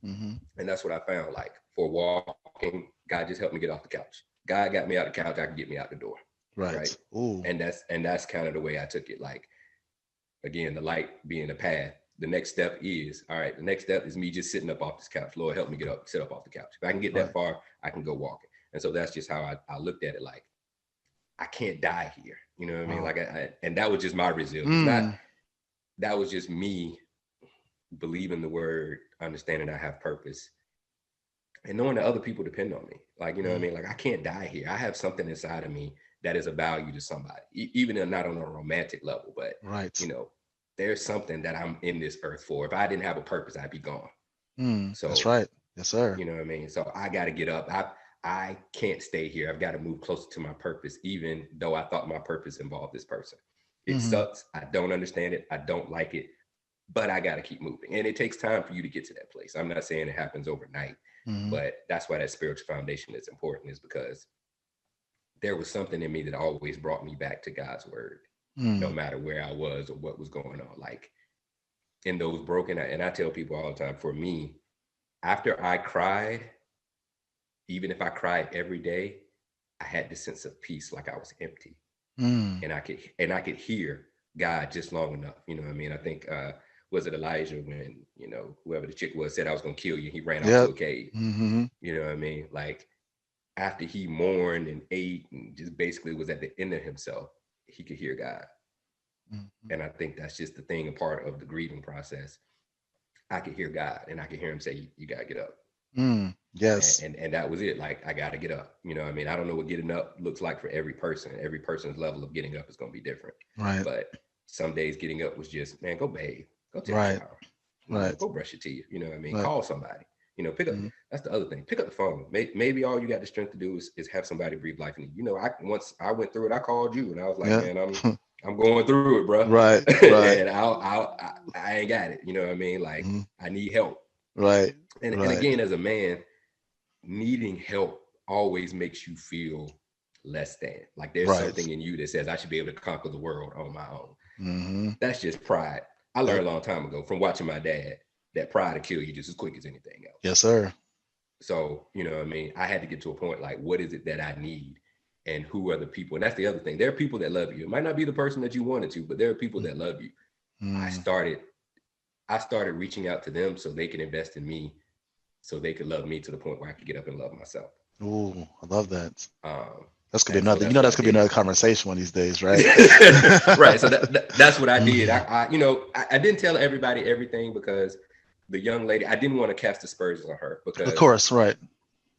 Mm-hmm. And that's what I found. Like, for walking, God just helped me get off the couch. God got me out the couch. I can get me out the door. Right. Ooh. And that's kind of the way I took it. Like, again, the light being the path. The next step is, all right, the next step is me just sitting up off this couch. Lord, help me sit up off the couch. If I can get that far, I can go walking. And so that's just how I looked at it. Like, I can't die here. You know what I mean? Like, and that was just my resilience. That was just me believing the word, understanding I have purpose, and knowing that other people depend on me. Like, you know what I mean? Like, I can't die here. I have something inside of me that is a value to somebody, even if not on a romantic level, but there's something that I'm in this earth for. If I didn't have a purpose, I'd be gone. So that's right. Yes, sir. You know what I mean? So I got to get up. I can't stay here. I've got to move closer to my purpose, even though I thought my purpose involved this person. It sucks. I don't understand it. I don't like it, but I got to keep moving. And it takes time for you to get to that place. I'm not saying it happens overnight, but that's why that spiritual foundation is important, is because there was something in me that always brought me back to God's word, no matter where I was or what was going on. Like, in those broken, and I tell people all the time, for me, after I cried, even if I cried every day, I had this sense of peace, like I was empty. And I could hear God just long enough. You know what I mean? I think, was it Elijah, when, whoever the chick was said, I was going to kill you, he ran out to a cave. You know what I mean? Like, after he mourned and ate and just basically was at the end of himself, he could hear God. And I think that's just the thing, a part of the grieving process. I could hear God, and I could hear him say, you got to get up. Yes. And that was it. Like, I got to get up. You know what I mean? I don't know what getting up looks like for every person. Every person's level of getting up is going to be different. Right. But some days getting up was just, man, go bathe, go take a shower, go brush your teeth. You know what I mean? Call somebody. Pick up. That's the other thing. Pick up the phone. Maybe all you got the strength to do is have somebody breathe life in you. Once I went through it, I called you, and I was like, man, I'm going through it, bro. Right. And I ain't got it. You know what I mean? Like, I need help. Right. And again, as a man, needing help always makes you feel less than. Like, there's something in you that says, I should be able to conquer the world on my own. That's just pride. I learned a long time ago from watching my dad that pride will kill you just as quick as anything else. Yes, sir. So, you know what I mean? I had to get to a point, like, what is it that I need? And who are the people? And that's the other thing. There are people that love you. It might not be the person that you wanted to, but there are people that love you. I started reaching out to them so they can invest in me, so they could love me to the point where I could get up and love myself. Ooh, I love that. That's gonna be so another. That's gonna be another conversation one of these days, right? Right. So that's what I did. I didn't tell everybody everything, because the young lady, I didn't want to cast aspersions on her, because, of course, right.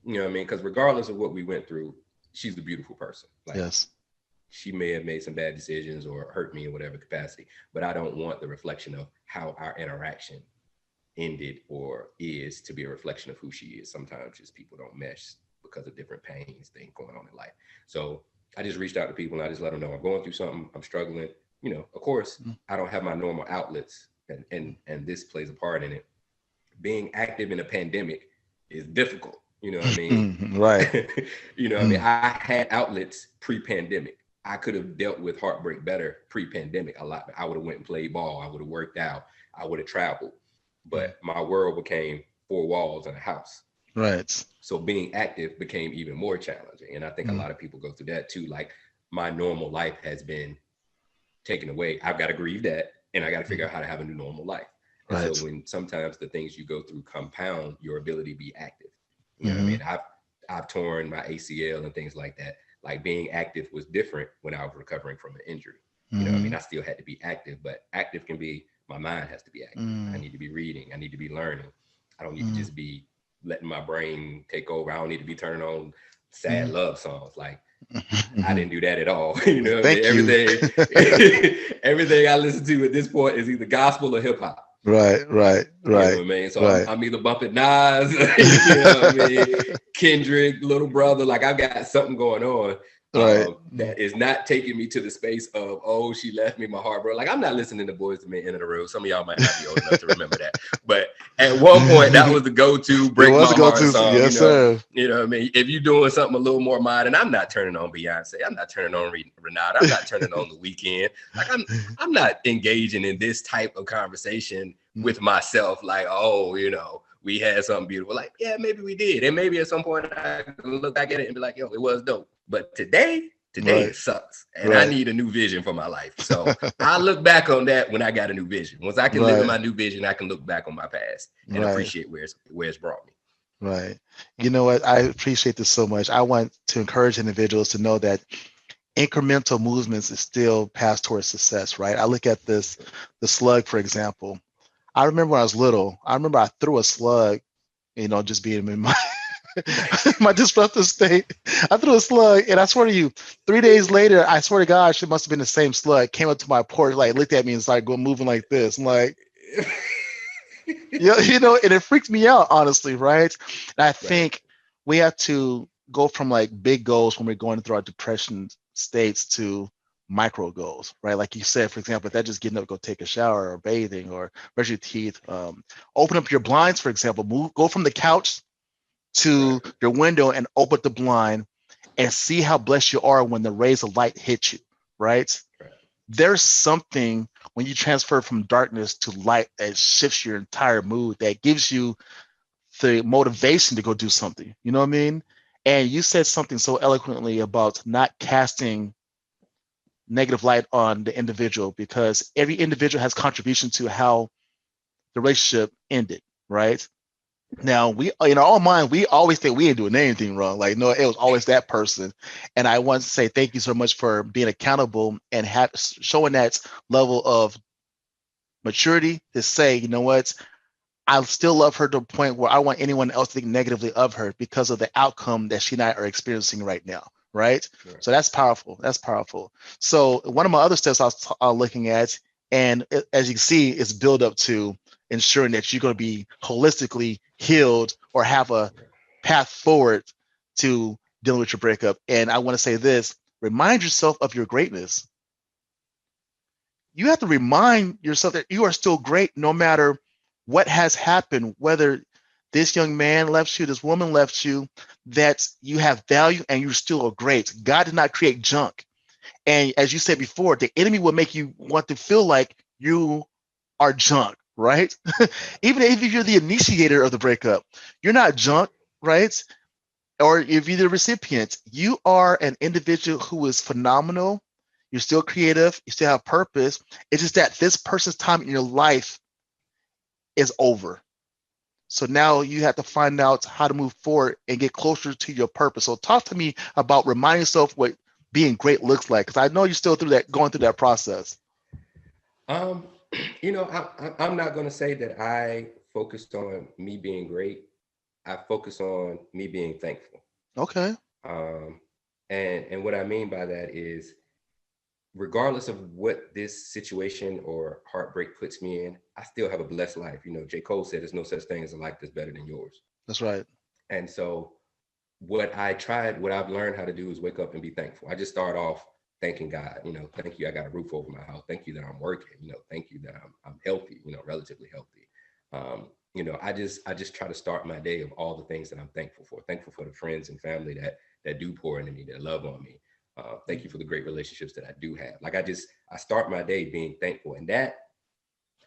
You know what I mean? Because regardless of what we went through, she's a beautiful person. Like, yes. She may have made some bad decisions or hurt me in whatever capacity, but I don't want the reflection of how our interaction ended or is to be a reflection of who she is. Sometimes just people don't mesh because of different pains, things going on in life. So I just reached out to people, and I just let them know I'm going through something, I'm struggling. Of course, I don't have my normal outlets, and this plays a part in it. Being active in a pandemic is difficult. You know what I mean? Right. You know what I mean? I had outlets pre-pandemic. I could have dealt with heartbreak better pre-pandemic a lot. I would have went and played ball. I would have worked out. I would have traveled. But my world became four walls and a house. Right. So being active became even more challenging. And I think a lot of people go through that too. Like, my normal life has been taken away. I've got to grieve that, and I got to figure out how to have a new normal life. And so when sometimes the things you go through compound your ability to be active. You know what I mean? I've torn my ACL and things like that. Like, being active was different when I was recovering from an injury. You know what I mean? I still had to be active, but active can be, my mind has to be active. I need to be reading. I need to be learning. I don't need to just be letting my brain take over. I don't need to be turning on sad love songs. Like, I didn't do that at all. You know what I mean? Everything I listen to at this point is either gospel or hip hop. Right. You know what I mean? So I'm either bumping Nas, you know what I mean? Kendrick, Little Brother. Like, I've got something going on. Right. That is not taking me to the space of, oh, she left me, my heart broke. Like, I'm not listening to Boys to Men, End of the Road. Some of y'all might not be old enough to remember that. But at one point, that was the go-to It break was my a heart go-to. song, Yes, sir. You know what I mean? If you're doing something a little more modern, I'm not turning on Beyonce. I'm not turning on Renata. I'm not turning on The Weeknd. Like, I'm not engaging in this type of conversation with myself. Like, oh, we had something beautiful. Like, yeah, maybe we did. And maybe at some point I can look back at it and be like, yo, it was dope. But today Right. it sucks. And I Right. need a new vision for my life. So I look back on that when I got a new vision. Once I can live in Right. my new vision, I can look back on my past and Right. appreciate where it's brought me. Right. You know what? I appreciate this so much. I want to encourage individuals to know that incremental movements is still path towards success, right? I look at the slug, for example. I remember when I was little, I remember I threw a slug, just being in my my disruptive state. I threw a slug, and I swear to you, 3 days later, I swear to God, it must have been the same slug. Came up to my porch, like looked at me and started going moving like this. I'm like, yeah, and it freaked me out, honestly, right? And I Right. think we have to go from like big goals when we're going through our depression states to micro goals, right? Like you said, for example, if that's just getting up, go take a shower or bathing or brush your teeth, open up your blinds, for example, go from the couch to Right. your window and open the blind and see how blessed you are when the rays of light hit you, right? Right. There's something when you transfer from darkness to light that shifts your entire mood, that gives you the motivation to go do something. You know what I mean? And you said something so eloquently about not casting negative light on the individual, because every individual has contribution to how the relationship ended, right? Right. Now we, in our own mind, we always think we ain't doing anything wrong. Like, no, it was always that person. And I want to say thank you so much for being accountable and showing that level of maturity to say, you know what, I still love her to the point where I want anyone else to think negatively of her because of the outcome that she and I are experiencing right now. Right. Right. So that's powerful. That's powerful. So one of my other steps I was looking at, and as you can see, is build up to ensuring that you're going to be holistically healed or have a path forward to dealing with your breakup. And I want to say this: remind yourself of your greatness. You have to remind yourself that you are still great no matter what has happened, whether this young man left you, this woman left you, that you have value and you're still great. God did not create junk. And as you said before, the enemy will make you want to feel like you are junk, right? Even if you're the initiator of the breakup, you're not junk, right? Or if you're the recipient, you are an individual who is phenomenal. You're still creative. You still have purpose. It's just that this person's time in your life is over. So now you have to find out how to move forward and get closer to your purpose. So talk to me about reminding yourself what being great looks like, because I know you're still going through that process. Um, I'm not going to say that I focused on me being great. I focus on me being thankful. Okay. Um, and what I mean by that is, regardless of what this situation or heartbreak puts me in, I still have a blessed life. J. Cole said, "There's no such thing as a life that's better than yours." That's right. And so, what I've learned how to do is wake up and be thankful. I just start off thanking God. Thank you, I got a roof over my house. Thank you that I'm working. Thank you that I'm healthy. Relatively healthy. I just try to start my day of all the things that I'm thankful for. Thankful for the friends and family that do pour into me, that love on me. Thank you for the great relationships that I do have. Like, I start my day being thankful, and that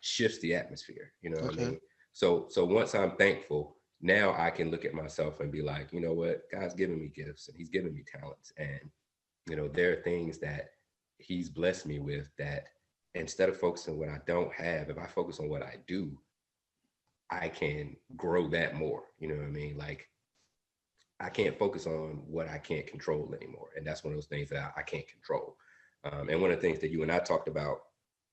shifts the atmosphere. You know what I Okay. mean? So once I'm thankful, now I can look at myself and be like, you know what, God's giving me gifts and He's giving me talents, and there are things that He's blessed me with, that instead of focusing on what I don't have, if I focus on what I do, I can grow that more. You know what I mean? Like, I can't focus on what I can't control anymore. And that's one of those things that I can't control. And one of the things that you and I talked about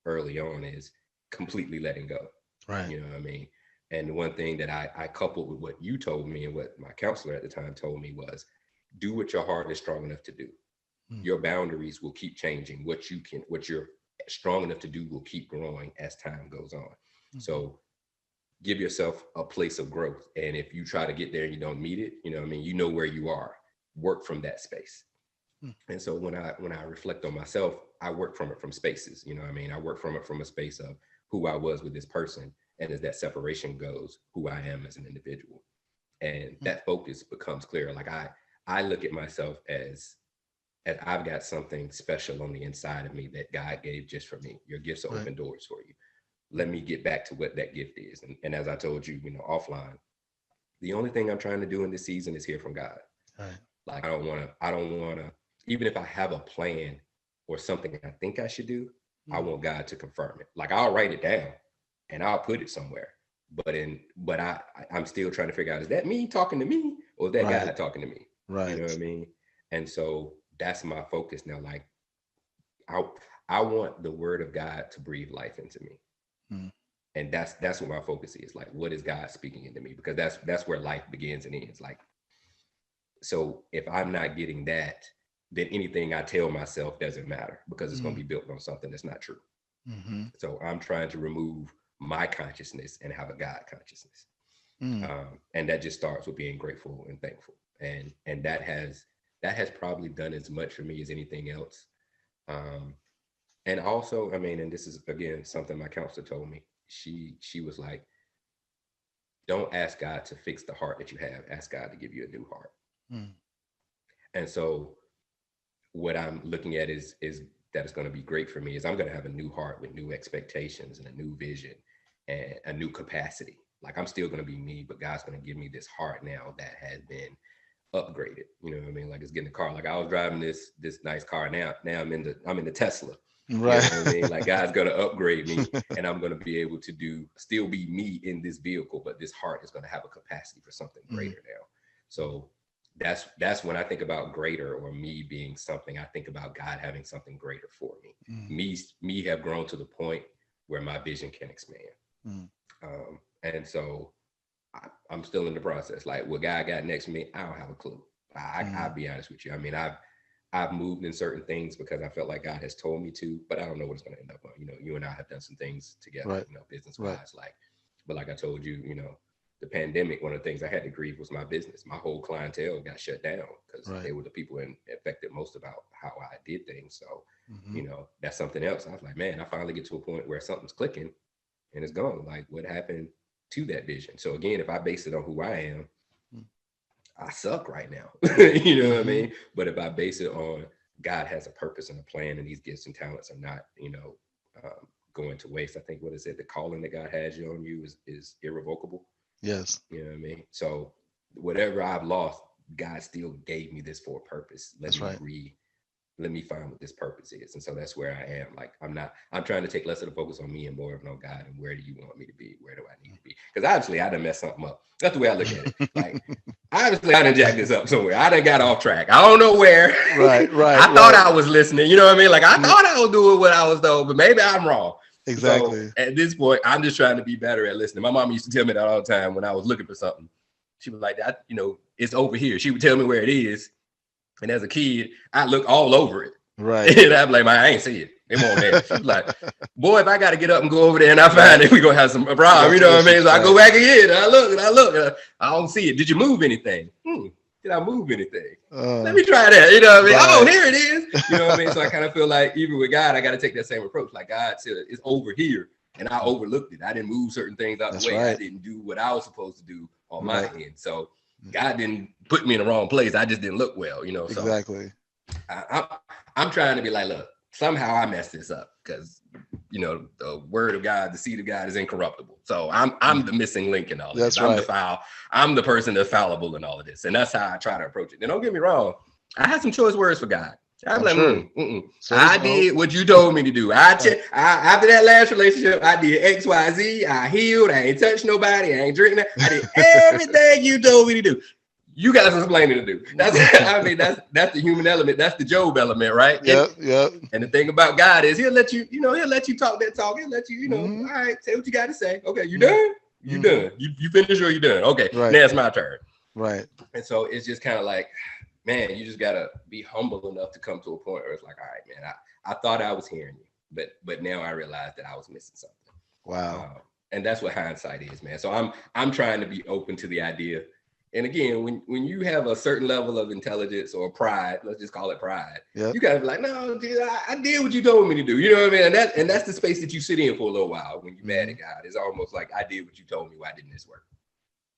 early on is completely letting go. Right. You know what I mean? And the one thing that I coupled with what you told me and what my counselor at the time told me was, do what your heart is strong enough to do. Mm. Your boundaries will keep changing. What you're strong enough to do will keep growing as time goes on. Mhm. So give yourself a place of growth. And if you try to get there and you don't meet it, you know what I mean, you know where you are. Work from that space. And so when I reflect on myself, I work from it from spaces. You know what I mean? I work from it from a space of who I was with this person. And as that separation goes, who I am as an individual. And that focus becomes clear. Like I look at myself as I've got something special on the inside of me that God gave just for me. Your gifts are open doors for you. Let me get back to what that gift is. And as I told you, offline, the only thing I'm trying to do in this season is hear from God. Right. Like I don't wanna, even if I have a plan or something I think I should do, I want God to confirm it. Like I'll write it down and I'll put it somewhere. But I'm still trying to figure out, is that me talking to me or is that God talking to me? Right. You know what I mean? And so that's my focus now. Like I want the word of God to breathe life into me. And that's what my focus is. Like, what is God speaking into me? Because that's where life begins and ends. Like, so if I'm not getting that, then anything I tell myself doesn't matter because it's going to be built on something that's not true. So I'm trying to remove my consciousness and have a God consciousness. And that just starts with being grateful and thankful. And that has probably done as much for me as anything else. And also, I mean, and this is again something my counselor told me. She was like, don't ask God to fix the heart that you have. Ask God to give you a new heart. And so what I'm looking at is that it's going to be great for me is I'm going to have a new heart with new expectations and a new vision and a new capacity. Like I'm still going to be me, but God's going to give me this heart now that has been upgraded. You know what I mean? Like it's getting a car. Like I was driving this nice car. Now I'm in the Tesla. Right. You know what I mean? Like God's going to upgrade me and I'm going to be able to still be me in this vehicle, but this heart is going to have a capacity for something greater now. So that's when I think about greater or me being something, I think about God having something greater for me. Me have grown to the point where my vision can expand. And so I'm still in the process. Like what God got next to me, I don't have a clue. I'll be honest with you. I mean, I've moved in certain things because I felt like God has told me to, but I don't know what it's going to end up on. You know, you and I have done some things together, business wise, but like I told you, the pandemic, one of the things I had to grieve was my business. My whole clientele got shut down because they were the people affected most about how I did things. So, that's something else. I was like, man, I finally get to a point where something's clicking and it's gone. Like what happened to that vision? So again, if I base it on who I am, I suck right now. You know what I mean? But if I base it on God has a purpose and a plan and these gifts and talents are not, going to waste. I think, what is it? The calling that God has you on you is irrevocable. Yes. You know what I mean? So whatever I've lost, God still gave me this for a purpose. Let me find what this purpose is. And so that's where I am. Like, I'm trying to take less of the focus on me and more of it on God. And where do you want me to be? Where do I need to be? Because obviously I done messed something up. That's the way I look at it. Like, obviously I done jacked this up somewhere. I done got off track. I don't know where. Right. I thought I was listening. You know what I mean? Like, I thought I was doing what I was told, but maybe I'm wrong. Exactly. So at this point, I'm just trying to be better at listening. My mom used to tell me that all the time when I was looking for something. She was like, it's over here. She would tell me where it is. And as a kid, I look all over it. Right. And I'd be like, I ain't see it. It won't there. She was like, boy, if I got to get up and go over there and I find it, we're going to have some problem. You know what I mean? So I go back again. And I look. I don't see it. Did you move anything? Did I move anything? Let me try that. You know what I mean? Right. Oh, here it is. You know what I mean? So I kind of feel like even with God, I got to take that same approach. Like God said, it's over here. And I overlooked it. I didn't move certain things out the way. Right. I didn't do what I was supposed to do on my end. So God didn't put me in the wrong place. I just didn't look well, So exactly. I'm trying to be like, look, somehow I messed this up because, the word of God, the seed of God is incorruptible. So I'm the missing link in all of this. That's I'm right. the foul. I'm the person that's fallible in all of this. And that's how I try to approach it. And don't get me wrong. I had some choice words for God. I'm like, I did what you told me to do. After that last relationship, I did X, Y, Z. I healed. I ain't touched nobody. I ain't drinking. I did everything you told me to do. You got some explaining to do. That's the human element. That's the Job element, right? Yep. And the thing about God is he'll let you talk that talk. He'll let you, all right, say what you got to say. Okay, you done? You done. You finished or you done? Okay, now it's my turn. Right. And so it's just kind of like, man, you just gotta be humble enough to come to a point where it's like, all right, man, I thought I was hearing you, but now I realized that I was missing something. Wow. And that's what hindsight is, man. So I'm trying to be open to the idea. And again, when you have a certain level of intelligence or pride, let's just call it pride, Yep. you gotta be like, no, dude, I did what you told me to do. You know what I mean? And that's the space that you sit in for a little while when you're mad at God. It's almost like, I did what you told me. Why didn't this work?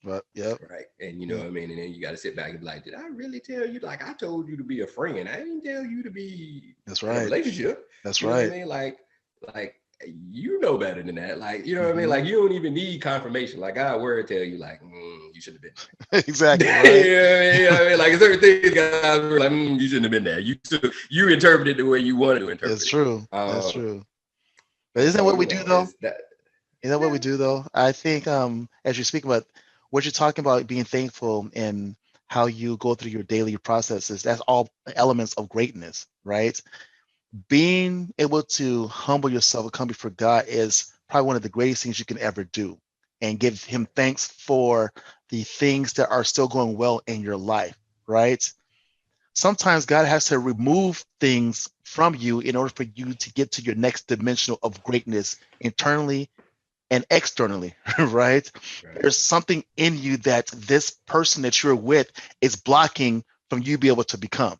But yep. Right. And you know Yep. what I mean? And then you got to sit back and be like, did I really tell you? Like, I told you to be a friend. I didn't tell you to be That's in a right. relationship. That's You know what I right. mean? Like you know better than that. Like, you know what I mean? Hmm. Like, you don't even need confirmation. Like, God word tell you, like, you shouldn't have been Exactly. there. Right. You know what I mean? Like, certain things, God were like, you shouldn't have been there. You interpreted the way you wanted to It's interpret it. true. That's true. But And isn't that so, what we do though? it's that. Isn't that what Yeah. we do though? I think as you speak about what you're talking about being thankful and how you go through your daily processes, that's all elements of greatness, right? Being able to humble yourself and come before God is probably one of the greatest things you can ever do, and give him thanks for the things that are still going well in your life, right? Sometimes God has to remove things from you in order for you to get to your next dimensional of greatness internally and externally, right? Right. There's something in you that this person that you're with is blocking from you be able to become.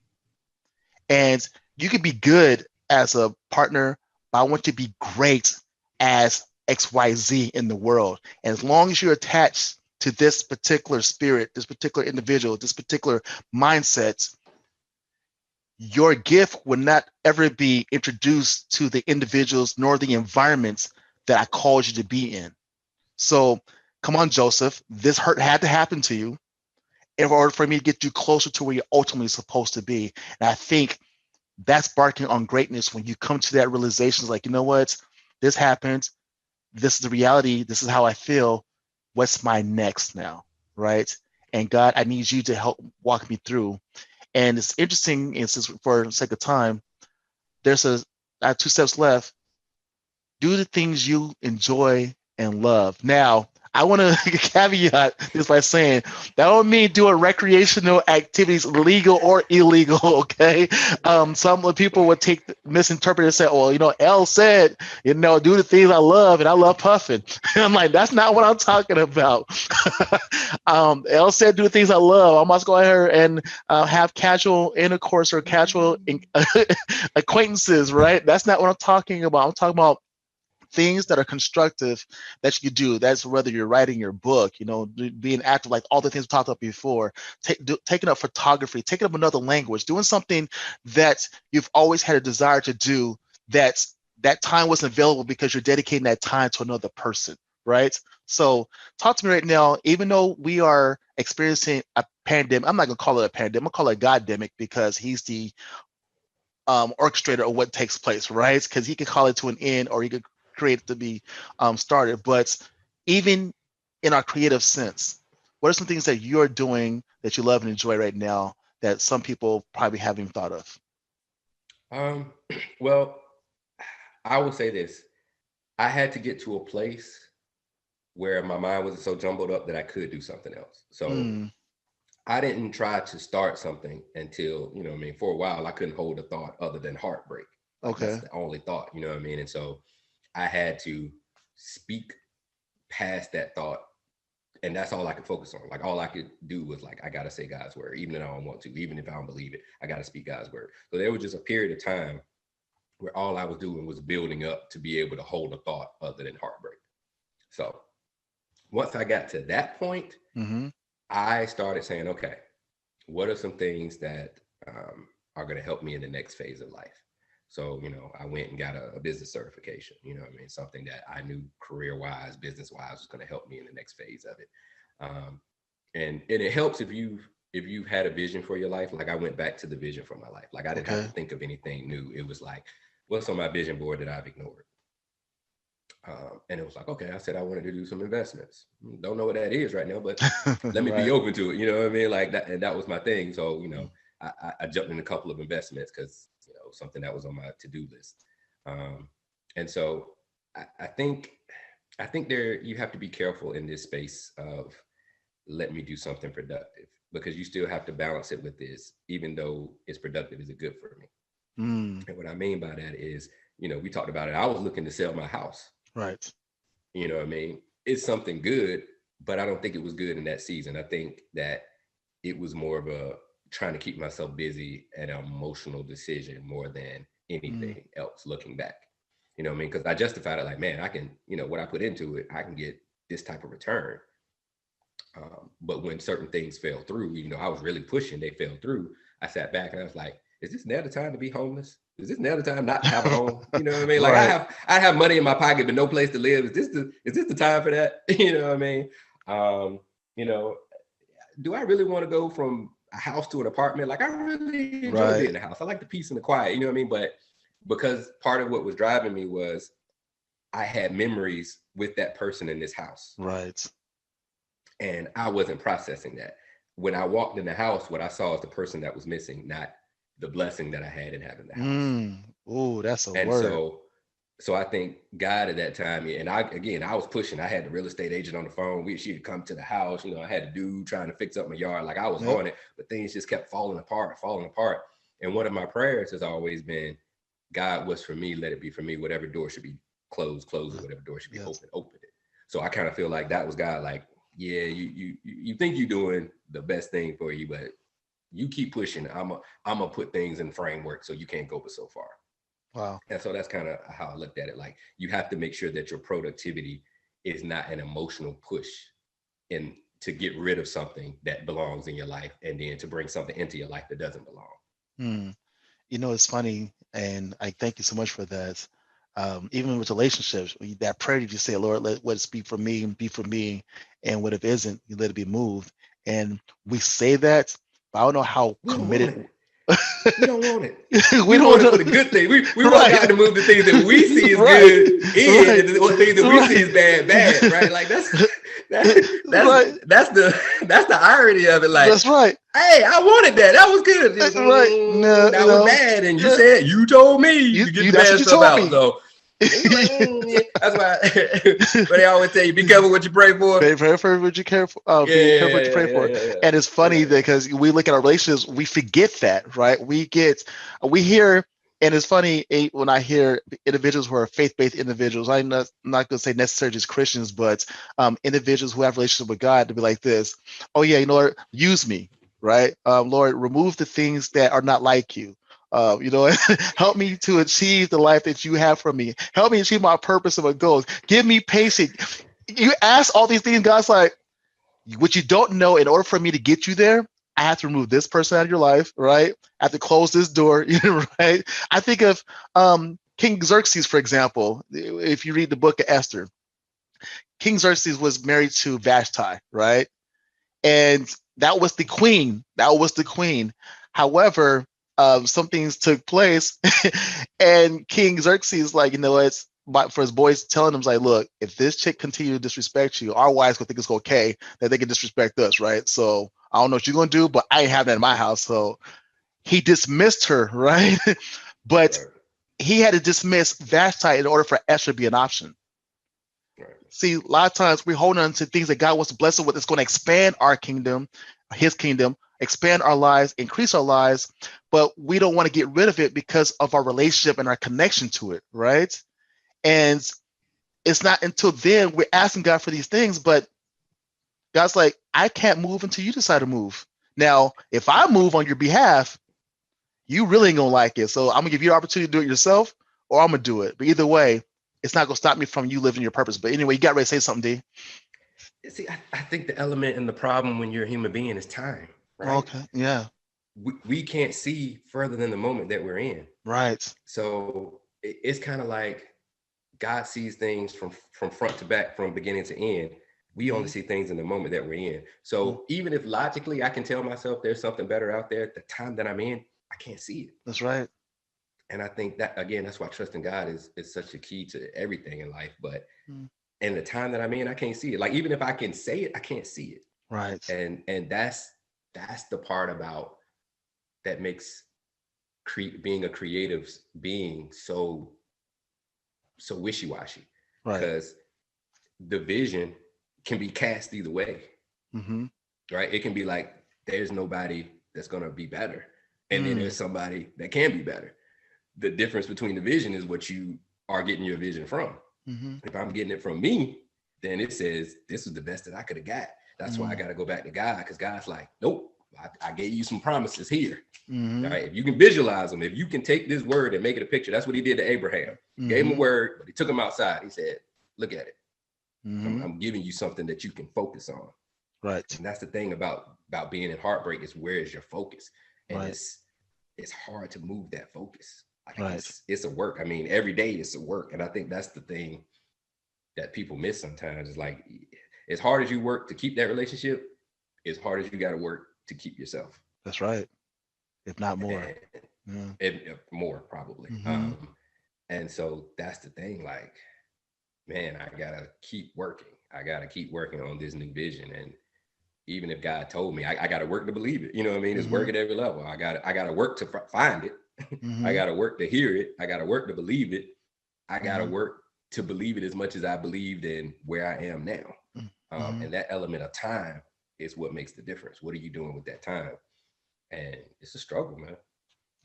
And you can be good as a partner, but I want you to be great as XYZ in the world. And as long as you're attached to this particular spirit, this particular individual, this particular mindset, your gift will not ever be introduced to the individuals nor the environments that I called you to be in. So come on, Joseph, this hurt had to happen to you in order for me to get you closer to where you're ultimately supposed to be. And I think that's barking on greatness when you come to that realization. It's like, you know what? This happened. This is the reality. This is how I feel. What's my next now? Right. And God, I need you to help walk me through. And it's interesting, and since for the sake of time, there's I have 2 steps left. Do the things you enjoy and love. Now, I want to caveat this by saying that don't mean doing recreational activities, legal or illegal. Okay, some of the people would misinterpret and say, "Well, Elle said, do the things I love, and I love puffing." And I'm like, that's not what I'm talking about. Elle said, "Do the things I love." I must go ahead and have casual intercourse or casual acquaintances, right? That's not what I'm talking about. I'm talking about things that are constructive that you do. That's whether you're writing your book, being active, like all the things we talked about before, taking up photography, taking up another language, doing something that you've always had a desire to do, that time wasn't available because you're dedicating that time to another person, right? So talk to me right now. Even though we are experiencing a pandemic, I'm not gonna call it a pandemic, I'm gonna call it a goddemic, because he's the orchestrator of what takes place, right? Because he could call it to an end, or he could create it to be started. But even in our creative sense, what are some things that you're doing that you love and enjoy right now that some people probably haven't even thought of? Um, well, I will say this. I had to get to a place where my mind wasn't so jumbled up that I could do something else. So Mm, I didn't try to start something until, what I mean, for a while, I couldn't hold a thought other than heartbreak. Like, that's okay. the only thought, you know what I mean? And so I had to speak past that thought. And that's all I could focus on. Like, all I could do was like, I got to say God's word, even if I don't want to, even if I don't believe it, I got to speak God's word. So there was just a period of time where all I was doing was building up to be able to hold a thought other than heartbreak. So once I got to that point, Mm-hmm. I started saying, okay, what are some things that are going to help me in the next phase of life? So, I went and got a business certification, what I mean? Something that I knew career wise, business wise was going to help me in the next phase of it. Um, and it helps if you've had a vision for your life. Like, I went back to the vision for my life. Like, I didn't have to Okay. think of anything new. It was like, what's on my vision board that I've ignored? And it was like, okay, I said I wanted to do some investments. Don't know what that is right now, but let me be Right. open to it. You know what I mean? Like that, and that was my thing. So, Mm. I jumped in a couple of investments because, something that was on my to-do list. Um, and so I think there you have to be careful in this space of let me do something productive, because you still have to balance it with this, even though it's productive, is it good for me? Mm, And what I mean by that is, we talked about it. I was looking to sell my house. right. You know what I mean? It's something good, but I don't think it was good in that season. I think that it was more of a trying to keep myself busy and an emotional decision more than Mm, anything else looking back. You know what I mean? Because I justified it like, man, I can, what I put into it, I can get this type of return. But when certain things fell through, I was really pushing, they fell through. I sat back and I was like, is this now the time to be homeless? Is this now the time not to have a home? You know what I mean? Like right. I have money in my pocket, but no place to live. Is this the time for that? You know what I mean? Um, you know, do I really want to go from a house to an apartment? Like I really enjoy being Right. in the house. I like the peace and the quiet, you know what I mean? But because part of what was driving me was I had memories with that person in this house. Right. And I wasn't processing that. When I walked in the house, what I saw is the person that was missing, not the blessing that I had in having the house. Oh, that's a And word. so I think God at that time, and I was pushing. I had the real estate agent on the phone. She had come to the house. I had a dude trying to fix up my yard. Like I was Yep. on it, but things just kept falling apart, falling apart. And one of my prayers has always been, God, what's for me, let it be for me. Whatever door should be closed, close it. Whatever door should be Yes. open, open it. So I kind of feel like that was God. Like, yeah, you think you're doing the best thing for you, but you keep pushing. I'm gonna put things in framework so you can't go but so far. Wow. And so that's kind of how I looked at it. Like you have to make sure that your productivity is not an emotional push in to get rid of something that belongs in your life and then to bring something into your life that doesn't belong. Hmm. It's funny, and I thank you so much for that. Even with relationships, that prayer that you say, Lord, let what speak for me and be for me, and what if isn't, you let it be moved. And we say that, but I don't know how We don't want committed. it. We don't want it. We We don't want it know. for the good thing. We want Right. God to move the things that we see is Right. good in, Right. and the things that we see Right. is bad, bad. Right? Like that's Right. that's the irony of it. Like, That's right. hey, I wanted that. That was good. Right. No, That was bad, and no, you told me to get the that's what bad you stuff told out. me. So yeah. That's why. But they always tell you, be careful what you pray for. Pray for what you care for. Yeah, Be careful what you yeah, pray yeah, for. yeah, And it's yeah, funny because we look at our relationships, we forget that, right? We hear, and it's funny when I hear individuals who are faith-based individuals. I'm not going to say necessarily just Christians, but individuals who have relationship with God to be like this. Oh yeah, Lord, use me, right? Lord, remove the things that are not like you. Help me to achieve the life that you have for me. Help me achieve my purpose and my goals. Give me patience. You ask all these things, God's like, what you don't know, in order for me to get you there, I have to remove this person out of your life, right? I have to close this door, right? I think of King Xerxes, for example. If you read the book of Esther, King Xerxes was married to Vashti, right? And that was the queen. That was the queen. However, some things took place, and King Xerxes, like, it's for his boys, telling him, like, look, if this chick continue to disrespect you, our wives gonna think it's okay that they can disrespect us, right? So I don't know what you're gonna do, but I ain't having that in my house. So he dismissed her, right? But right, he had to dismiss Vashti in order for Esther to be an option. right, See, a lot of times we hold on to things that God wants to bless us with. It's going to expand our kingdom, his kingdom, expand our lives, increase our lives, but we don't want to get rid of it because of our relationship and our connection to it, right? And it's not until then we're asking God for these things, but God's like, I can't move until you decide to move. Now, if I move on your behalf, you really ain't gonna like it. So I'm gonna give you the opportunity to do it yourself, or I'm gonna do it. But either way, it's not gonna stop me from you living your purpose. But anyway, you got ready to say something, D. See, I think the element and the problem when you're a human being is time, right? Okay. Yeah. We can't see further than the moment that we're in. Right. So it's kind of like God sees things from front to back, from beginning to end. We only Mhm. see things in the moment that we're in. Mhm. So even if logically I can tell myself there's something better out there, the time that I'm in, I can't see it. That's right. And I think that again, that's why trusting God is such a key to everything in life. But Mhm. in the time that I'm in, I can't see it. Like even if I can say it, I can't see it. Right. And that's the part about that makes being a creative being so wishy-washy, Right. because the vision can be cast either way, Mm-hmm. right? It can be like there's nobody that's going to be better, and then Mm. there's somebody that can be better. The difference between the vision is what you are getting your vision from. Mm-hmm. If I'm getting it from me, then it says this was the best that I could have got. That's why I Mm-hmm. got to go back to God, because God's like, nope, I gave you some promises here. All Mm-hmm. right. If you can visualize them, if you can take this word and make it a picture, that's what he did to Abraham. Gave him a Mm-hmm. word, but he took him outside. He said, look at it. Mm-hmm. I'm giving you something that you can focus on. Right. And that's the thing about being in heartbreak, is where is your focus? And Right. it's hard to move that focus. Like Right. it's a work. I mean, every day it's a work. And I think that's the thing that people miss sometimes, is like, as hard as you work to keep that relationship, as hard as you got to work to keep yourself. That's right. If not more. And Yeah. more probably. Mm-hmm. And so that's the thing. Like, man, I gotta keep working. I gotta keep working on this new vision. And even if God told me, I gotta work to believe it. You know what I mean? It's Mm-hmm. work at every level. I gotta work to find it. I Mm-hmm. gotta work to hear it. I gotta work to believe it. I gotta Mm-hmm. work to believe it as much as I believed in where I am now. Mm-hmm. And that element of time is what makes the difference. What are you doing with that time? And it's a struggle, man.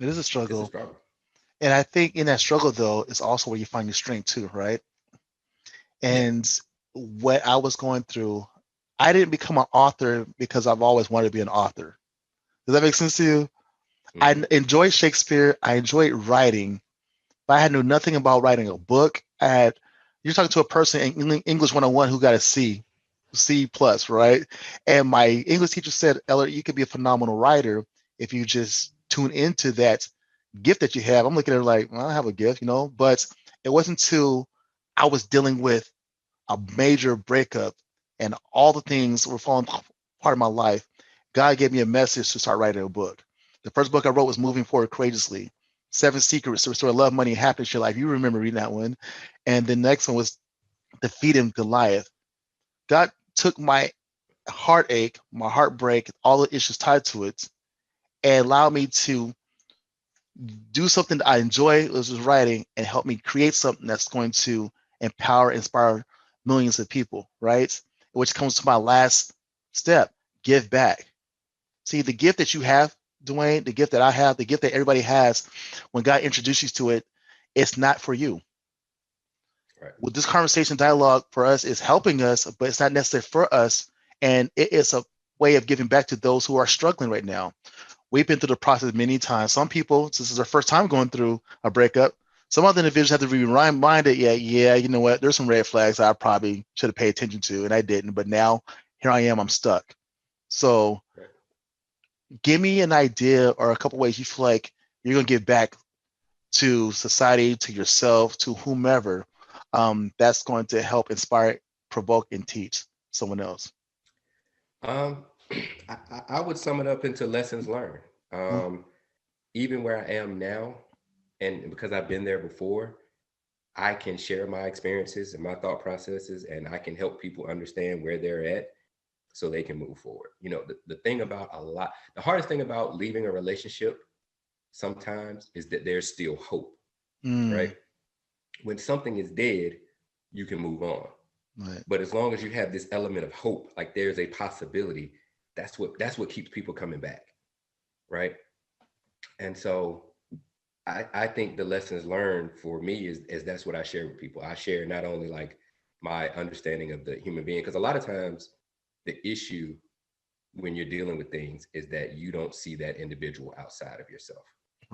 It is a It's a struggle. struggle. And I think in that struggle though is also where you find your strength too, right? Yeah. And what I was going through, I didn't become an author because I've always wanted to be an author. Does that make sense to you? I Mm-hmm. enjoyed Shakespeare. I enjoyed writing, but I knew nothing about writing a book. You're talking to a person in English 101 who got a C plus, right? And my English teacher said, Ellard, you could be a phenomenal writer if you just tune into that gift that you have. I'm looking at it like, well, I have a gift, but it wasn't until I was dealing with a major breakup and all the things were falling part of my life. God gave me a message to start writing a book. The first book I wrote was Moving Forward Courageously, 7 Secrets to Restore Love, Money, and Happiness in Your Life. You remember reading that one. And the next one was Defeating Goliath. God took my heartache, my heartbreak, all the issues tied to it, and allowed me to do something that I enjoy, which was writing, and help me create something that's going to empower, inspire millions of people, right? Which comes to my last step, give back. See, the gift that you have, Dwayne, the gift that I have, the gift that everybody has, when God introduces you to it, it's not for you. Right. With this conversation dialogue for us is helping us, but it's not necessarily for us. And it is a way of giving back to those who are struggling right now. We've been through the process many times. Some people, this is their first time going through a breakup. Some other individuals have to be reminded, yeah, you know what? There's some red flags I probably should have paid attention to, and I didn't. But now here I am, I'm stuck. So Right. give me an idea or a couple ways you feel like you're gonna give back to society, to yourself, to whomever. That's going to help inspire, provoke, and teach someone else. Um, I would sum it up into lessons learned. Mm, Um, Even where I am now, and because I've been there before, I can share my experiences and my thought processes, and I can help people understand where they're at so they can move forward. The thing about the hardest thing about leaving a relationship sometimes is that there's still hope, right? mm, When something is dead, you can move on. right, But as long as you have this element of hope, like there's a possibility, that's what keeps people coming back, right? And so I think the lessons learned for me is that's what I share with people. I share not only like my understanding of the human being, because a lot of times the issue when you're dealing with things is that you don't see that individual outside of yourself.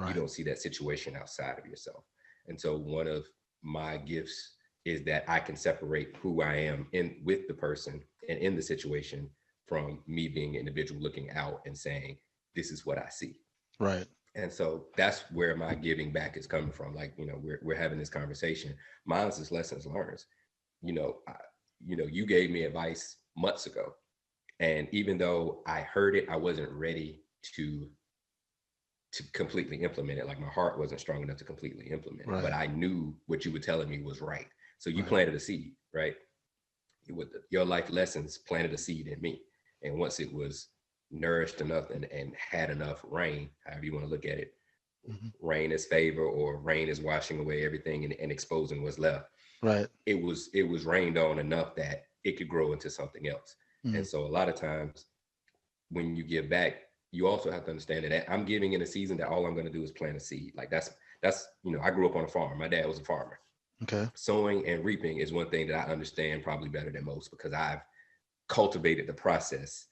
You right, don't see that situation outside of yourself. And so one of my gifts is that I can separate who I am in with the person and in the situation from me being an individual looking out and saying, this is what I see. right, And so that's where my giving back is coming from. Like, we're having this conversation. Mine's is lessons learned. You know, I, you gave me advice months ago, and even though I heard it, I wasn't ready to completely implement it. Like my heart wasn't strong enough to completely implement it, but right, I knew what you were telling me was right. So you right, planted a seed, right? Your life lessons planted a seed in me, and once it was nourished enough and had enough rain, however you want to look at it, mhm, rain is favor or rain is washing away everything and exposing what's left. right, It was rained on enough that it could grow into something else. And mm, so a lot of times when you give back, you also have to understand that I'm giving in a season that all I'm going to do is plant a seed. Like that's I grew up on a farm. My dad was a farmer. Okay. Sowing and reaping is one thing that I understand probably better than most because I've cultivated the process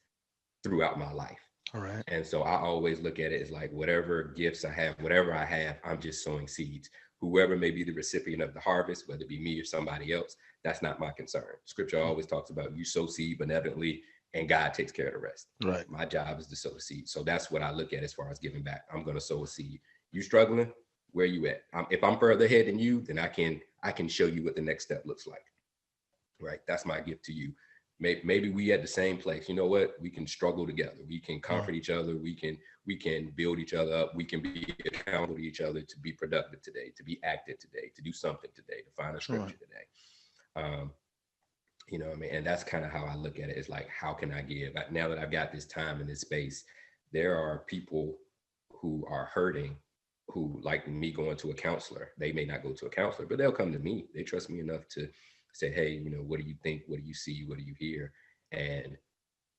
throughout my life. All right. And so I always look at it as like whatever gifts I have, whatever I have, I'm just sowing seeds. Whoever may be the recipient of the harvest, whether it be me or somebody else, that's not my concern. Scripture always talks about you sow seed benevolently and God takes care of the rest. Right. My job is to sow a seed. So that's what I look at as far as giving back. I'm going to sow a seed. You struggling? Where you at? If I'm further ahead than you, then I can show you what the next step looks like. Right? That's my gift to you. Maybe we at the same place. You know what? We can struggle together. We can comfort each other. We can build each other up. We can be accountable to each other to be productive today, to be active today, to do something today, to find a Sure. scripture today. You know what I mean? And that's kind of how I look at it. It's like, how can I give? Now that I've got this time and this space, there are people who are hurting who, like me going to a counselor, they may not go to a counselor, but they'll come to me. They trust me enough to say, hey, what do you think? What do you see? What do you hear? And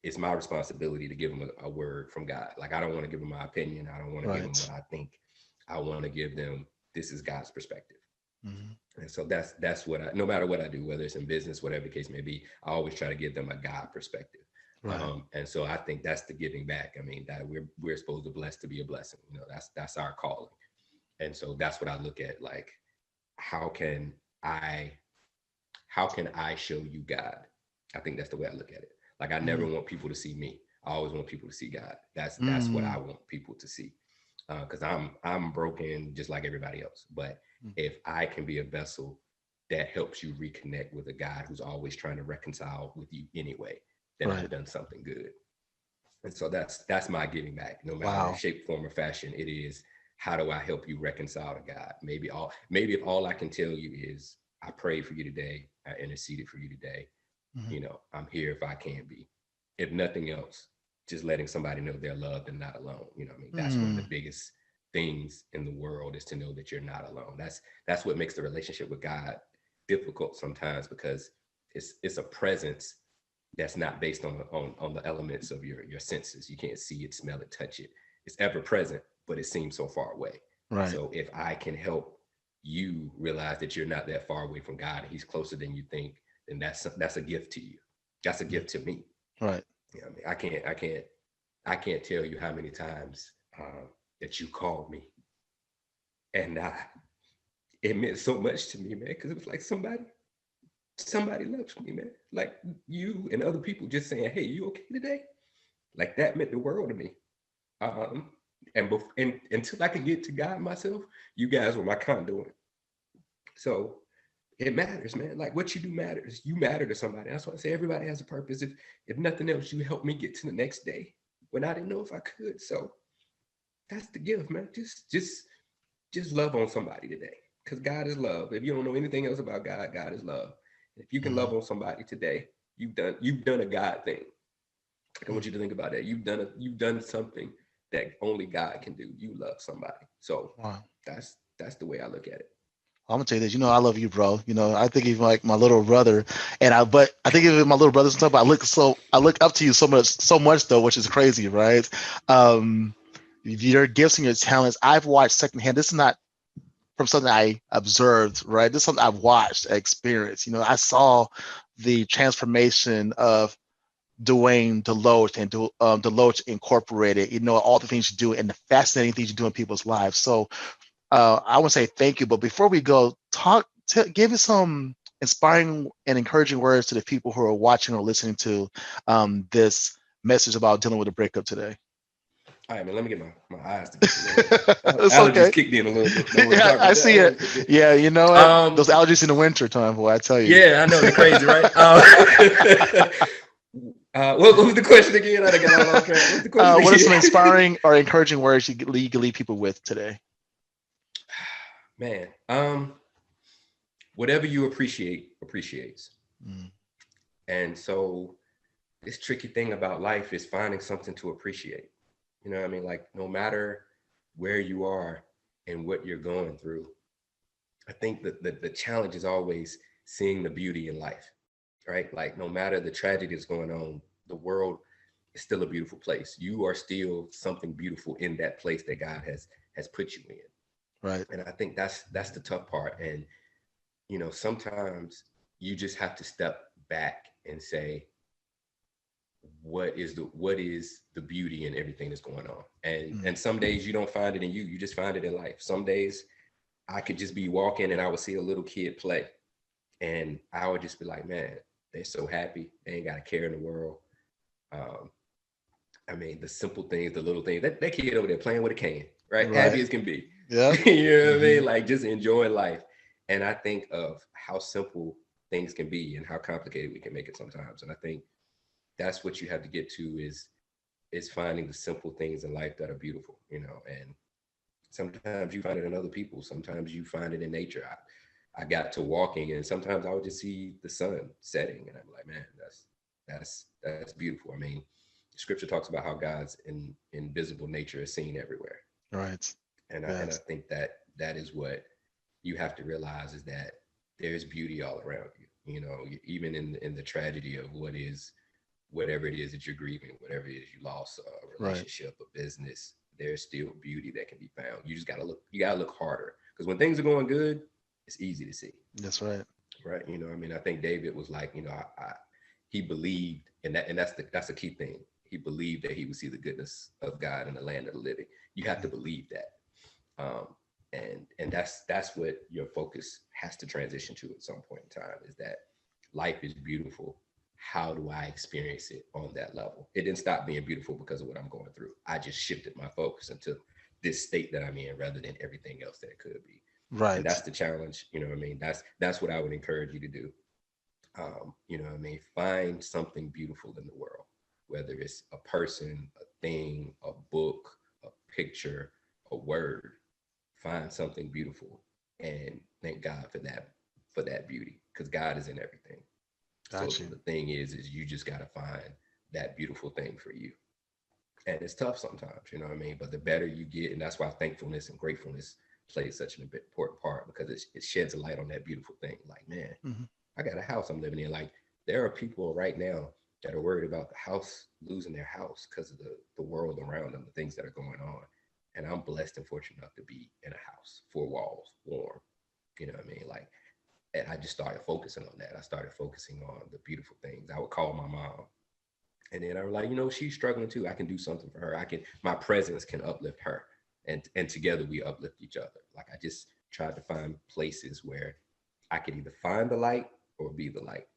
it's my responsibility to give them a word from God. Like, I don't want to give them my opinion. I don't want to give them Right. what I think. I want to give them, this is God's perspective. Hmm. And so that's what no matter what I do, whether it's in business, whatever the case may be, I always try to give them a God perspective. Right. And so I think that's the giving back. I mean, that we're supposed to bless to be a blessing. That's our calling. And so that's what I look at. Like, how can I how can I show you God? I think that's the way I look at it. Like, I never Mm. want people to see me. I always want people to see God. That's what I Mm. want people to see. Because I'm broken just like everybody else. But if I can be a vessel that helps you reconnect with a God who's always trying to reconcile with you anyway, then I've Right. done something good. And so that's my giving back. No matter the Wow. shape, form, or fashion, it is, how do I help you reconcile to God? Maybe if all I can tell you is, I prayed for you today, I interceded for you today. Hmm. I'm here if I can be. If nothing else, just letting somebody know they're loved and not alone. I mean, that's one of the Mm. biggest things in the world, is to know that you're not alone. That's what makes the relationship with God difficult sometimes, because it's a presence that's not based on the elements of your senses. You can't see it, smell it, touch it. It's ever present, but it seems so far away. Right. So if I can help you realize that you're not that far away from God, and He's closer than you think, then that's a gift to you. That's a Mm. gift to me. Right. I mean, I can't tell you how many times that you called me, and it meant so much to me, man, because it was like somebody loves me, man. Like, you and other people just saying, "Hey, you okay today?" Like, that meant the world to me. Um, and until I could get to God myself, you guys were my conduit. So it matters, man. Like, what you do matters. You matter to somebody. That's why I say everybody has a purpose. If nothing else, you help me get to the next day when I didn't know if I could. So that's the gift, man. Just love on somebody today, because God is love. If you don't know anything else about God, God is love. If you can Hmm. love on somebody today, you've done a God thing. I want Mm. you to think about that. You've done something that only God can do. You love somebody. So Wow. that's the way I look at it. I'm gonna tell you this. I love you, bro. I think even like my little brother, but I think even my little brother's stuff. I look up to you so much though, which is crazy, right? Um, your gifts and your talents, I've watched secondhand. This is not from something I observed, right? This is something I've watched, experienced. I saw the transformation of Dwayne Deloach and Deloach Incorporated. All the things you do and the fascinating things you do in people's lives. So I want to say thank you. But before we go, give us some inspiring and encouraging words to the people who are watching or listening to this message about dealing with a breakup today. All right, man. Let me get my eyes together. It's Allergies okay. kicked in a little bit. Don't want to Yeah, talk I about that. see it. Allergies kicked in. Yeah, you know what? Um, Those allergies in the winter time, boy, I tell you. yeah, I know, they're crazy, right? What was the question again? I got all off track. What's the question What are some again? inspiring or encouraging words you can leave people with today? Man, whatever you appreciate appreciates. Mm. And so this tricky thing about life is finding something to appreciate. You know what I mean? Like, no matter where you are and what you're going through, I think that the challenge is always seeing the beauty in life, right? Like, no matter the tragedy that's going on, the world is still a beautiful place. You are still something beautiful in that place that God has put you in. Right. And I think that's the tough part. And sometimes you just have to step back and say, what is the beauty in everything that's going on? And some days you don't find it in you just find it in life. Some days I could just be walking and I would see a little kid play, and I would just be like, man, they're so happy. They ain't got a care in the world. Um, I mean, the simple things, the little things. That kid over there playing with a can, right? Happy Right. as can be. Yeah. You know what I Hmm. mean? Like just enjoying life. And I think of how simple things can be and how complicated we can make it sometimes. And I think that's what you have to get to is finding the simple things in life that are beautiful, and sometimes you find it in other people. Sometimes you find it in nature. I got to walking and sometimes I would just see the sun setting and I'm like, man, that's beautiful. I mean, scripture talks about how God's invisible nature is seen everywhere. Right. And I Yes. think that is what you have to realize is that there's beauty all around you. Even in the tragedy of whatever it is that you're grieving, whatever it is you lost, a Right. relationship, a business, there's still beauty that can be found. You just gotta look. You gotta look harder because when things are going good, it's easy to see, That's right. right? I mean, I think David was like, he believed, and that's the key thing. He believed that he would see the goodness of God in the land of the living. You have to Mhm. believe that, and that's what your focus has to transition to at some point in time. Is that life is beautiful. How do I experience it on that level? It didn't stop being beautiful because of what I'm going through. I just shifted my focus into this state that I'm in rather than everything else that it could be. And Right. that's the challenge. What I mean? That's what I would encourage you to do. What I mean? Find something beautiful in the world, whether it's a person, a thing, a book, a picture, a word. Find something beautiful and thank God for that beauty because God is in everything. So Got you. the thing is you just got to find that beautiful thing for you. And it's tough sometimes, you know what I mean? But the better you get, and that's why thankfulness and gratefulness plays such an important part because it sheds a light on that beautiful thing. Like, man, Hmm. I got a house I'm living in. Like, there are people right now that are worried about the house losing their house because of the world around them, the things that are going on. And I'm blessed and fortunate enough to be in a house, four walls, warm. You know what I mean? Like, and I just started focusing on that. I started focusing on the beautiful things. I would call my mom, and then I was like, she's struggling too. I can do something for her. My presence can uplift her, and together we uplift each other. Like I just tried to find places where I could either find the light or be the light.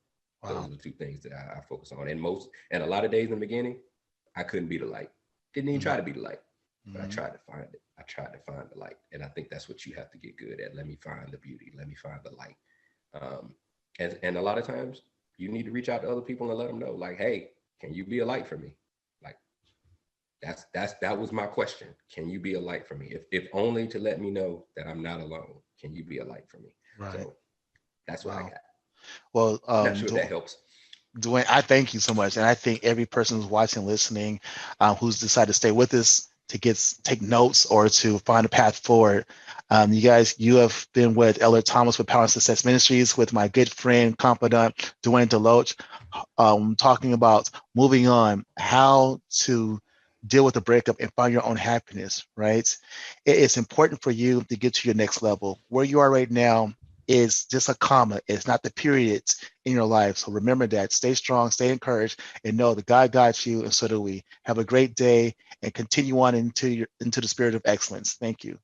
Those Wow. are the two things that I focus on. And a lot of days in the beginning, I couldn't be the light. Didn't even try to be the light, but I Mm-hmm. tried to find it. I tried to find the light, and I think that's what you have to get good at. Let me find the beauty. Let me find the light. Um, and a lot of times you need to reach out to other people and let them know, like, hey, can you be a light for me? Like that was my question. Can you be a light for me? If only to let me know that I'm not alone. Can you be a light for me? Right. So that's what I Wow. got. Well, Not sure if that helps. Dwayne, I thank you so much, and I think every person who's watching, listening, who's decided to stay with us to take notes or to find a path forward. You guys, you have been with Ellard Thomas with Power and Success Ministries with my good friend, confidant Dwayne Deloach, talking about moving on, how to deal with the breakup and find your own happiness. Right? It's important for you to get to your next level. Where you are right now is just a comma. It's not the period in your life. So remember that. Stay strong, stay encouraged, and know that God got you, and so do we. Have a great day and continue on into the spirit of excellence. Thank you.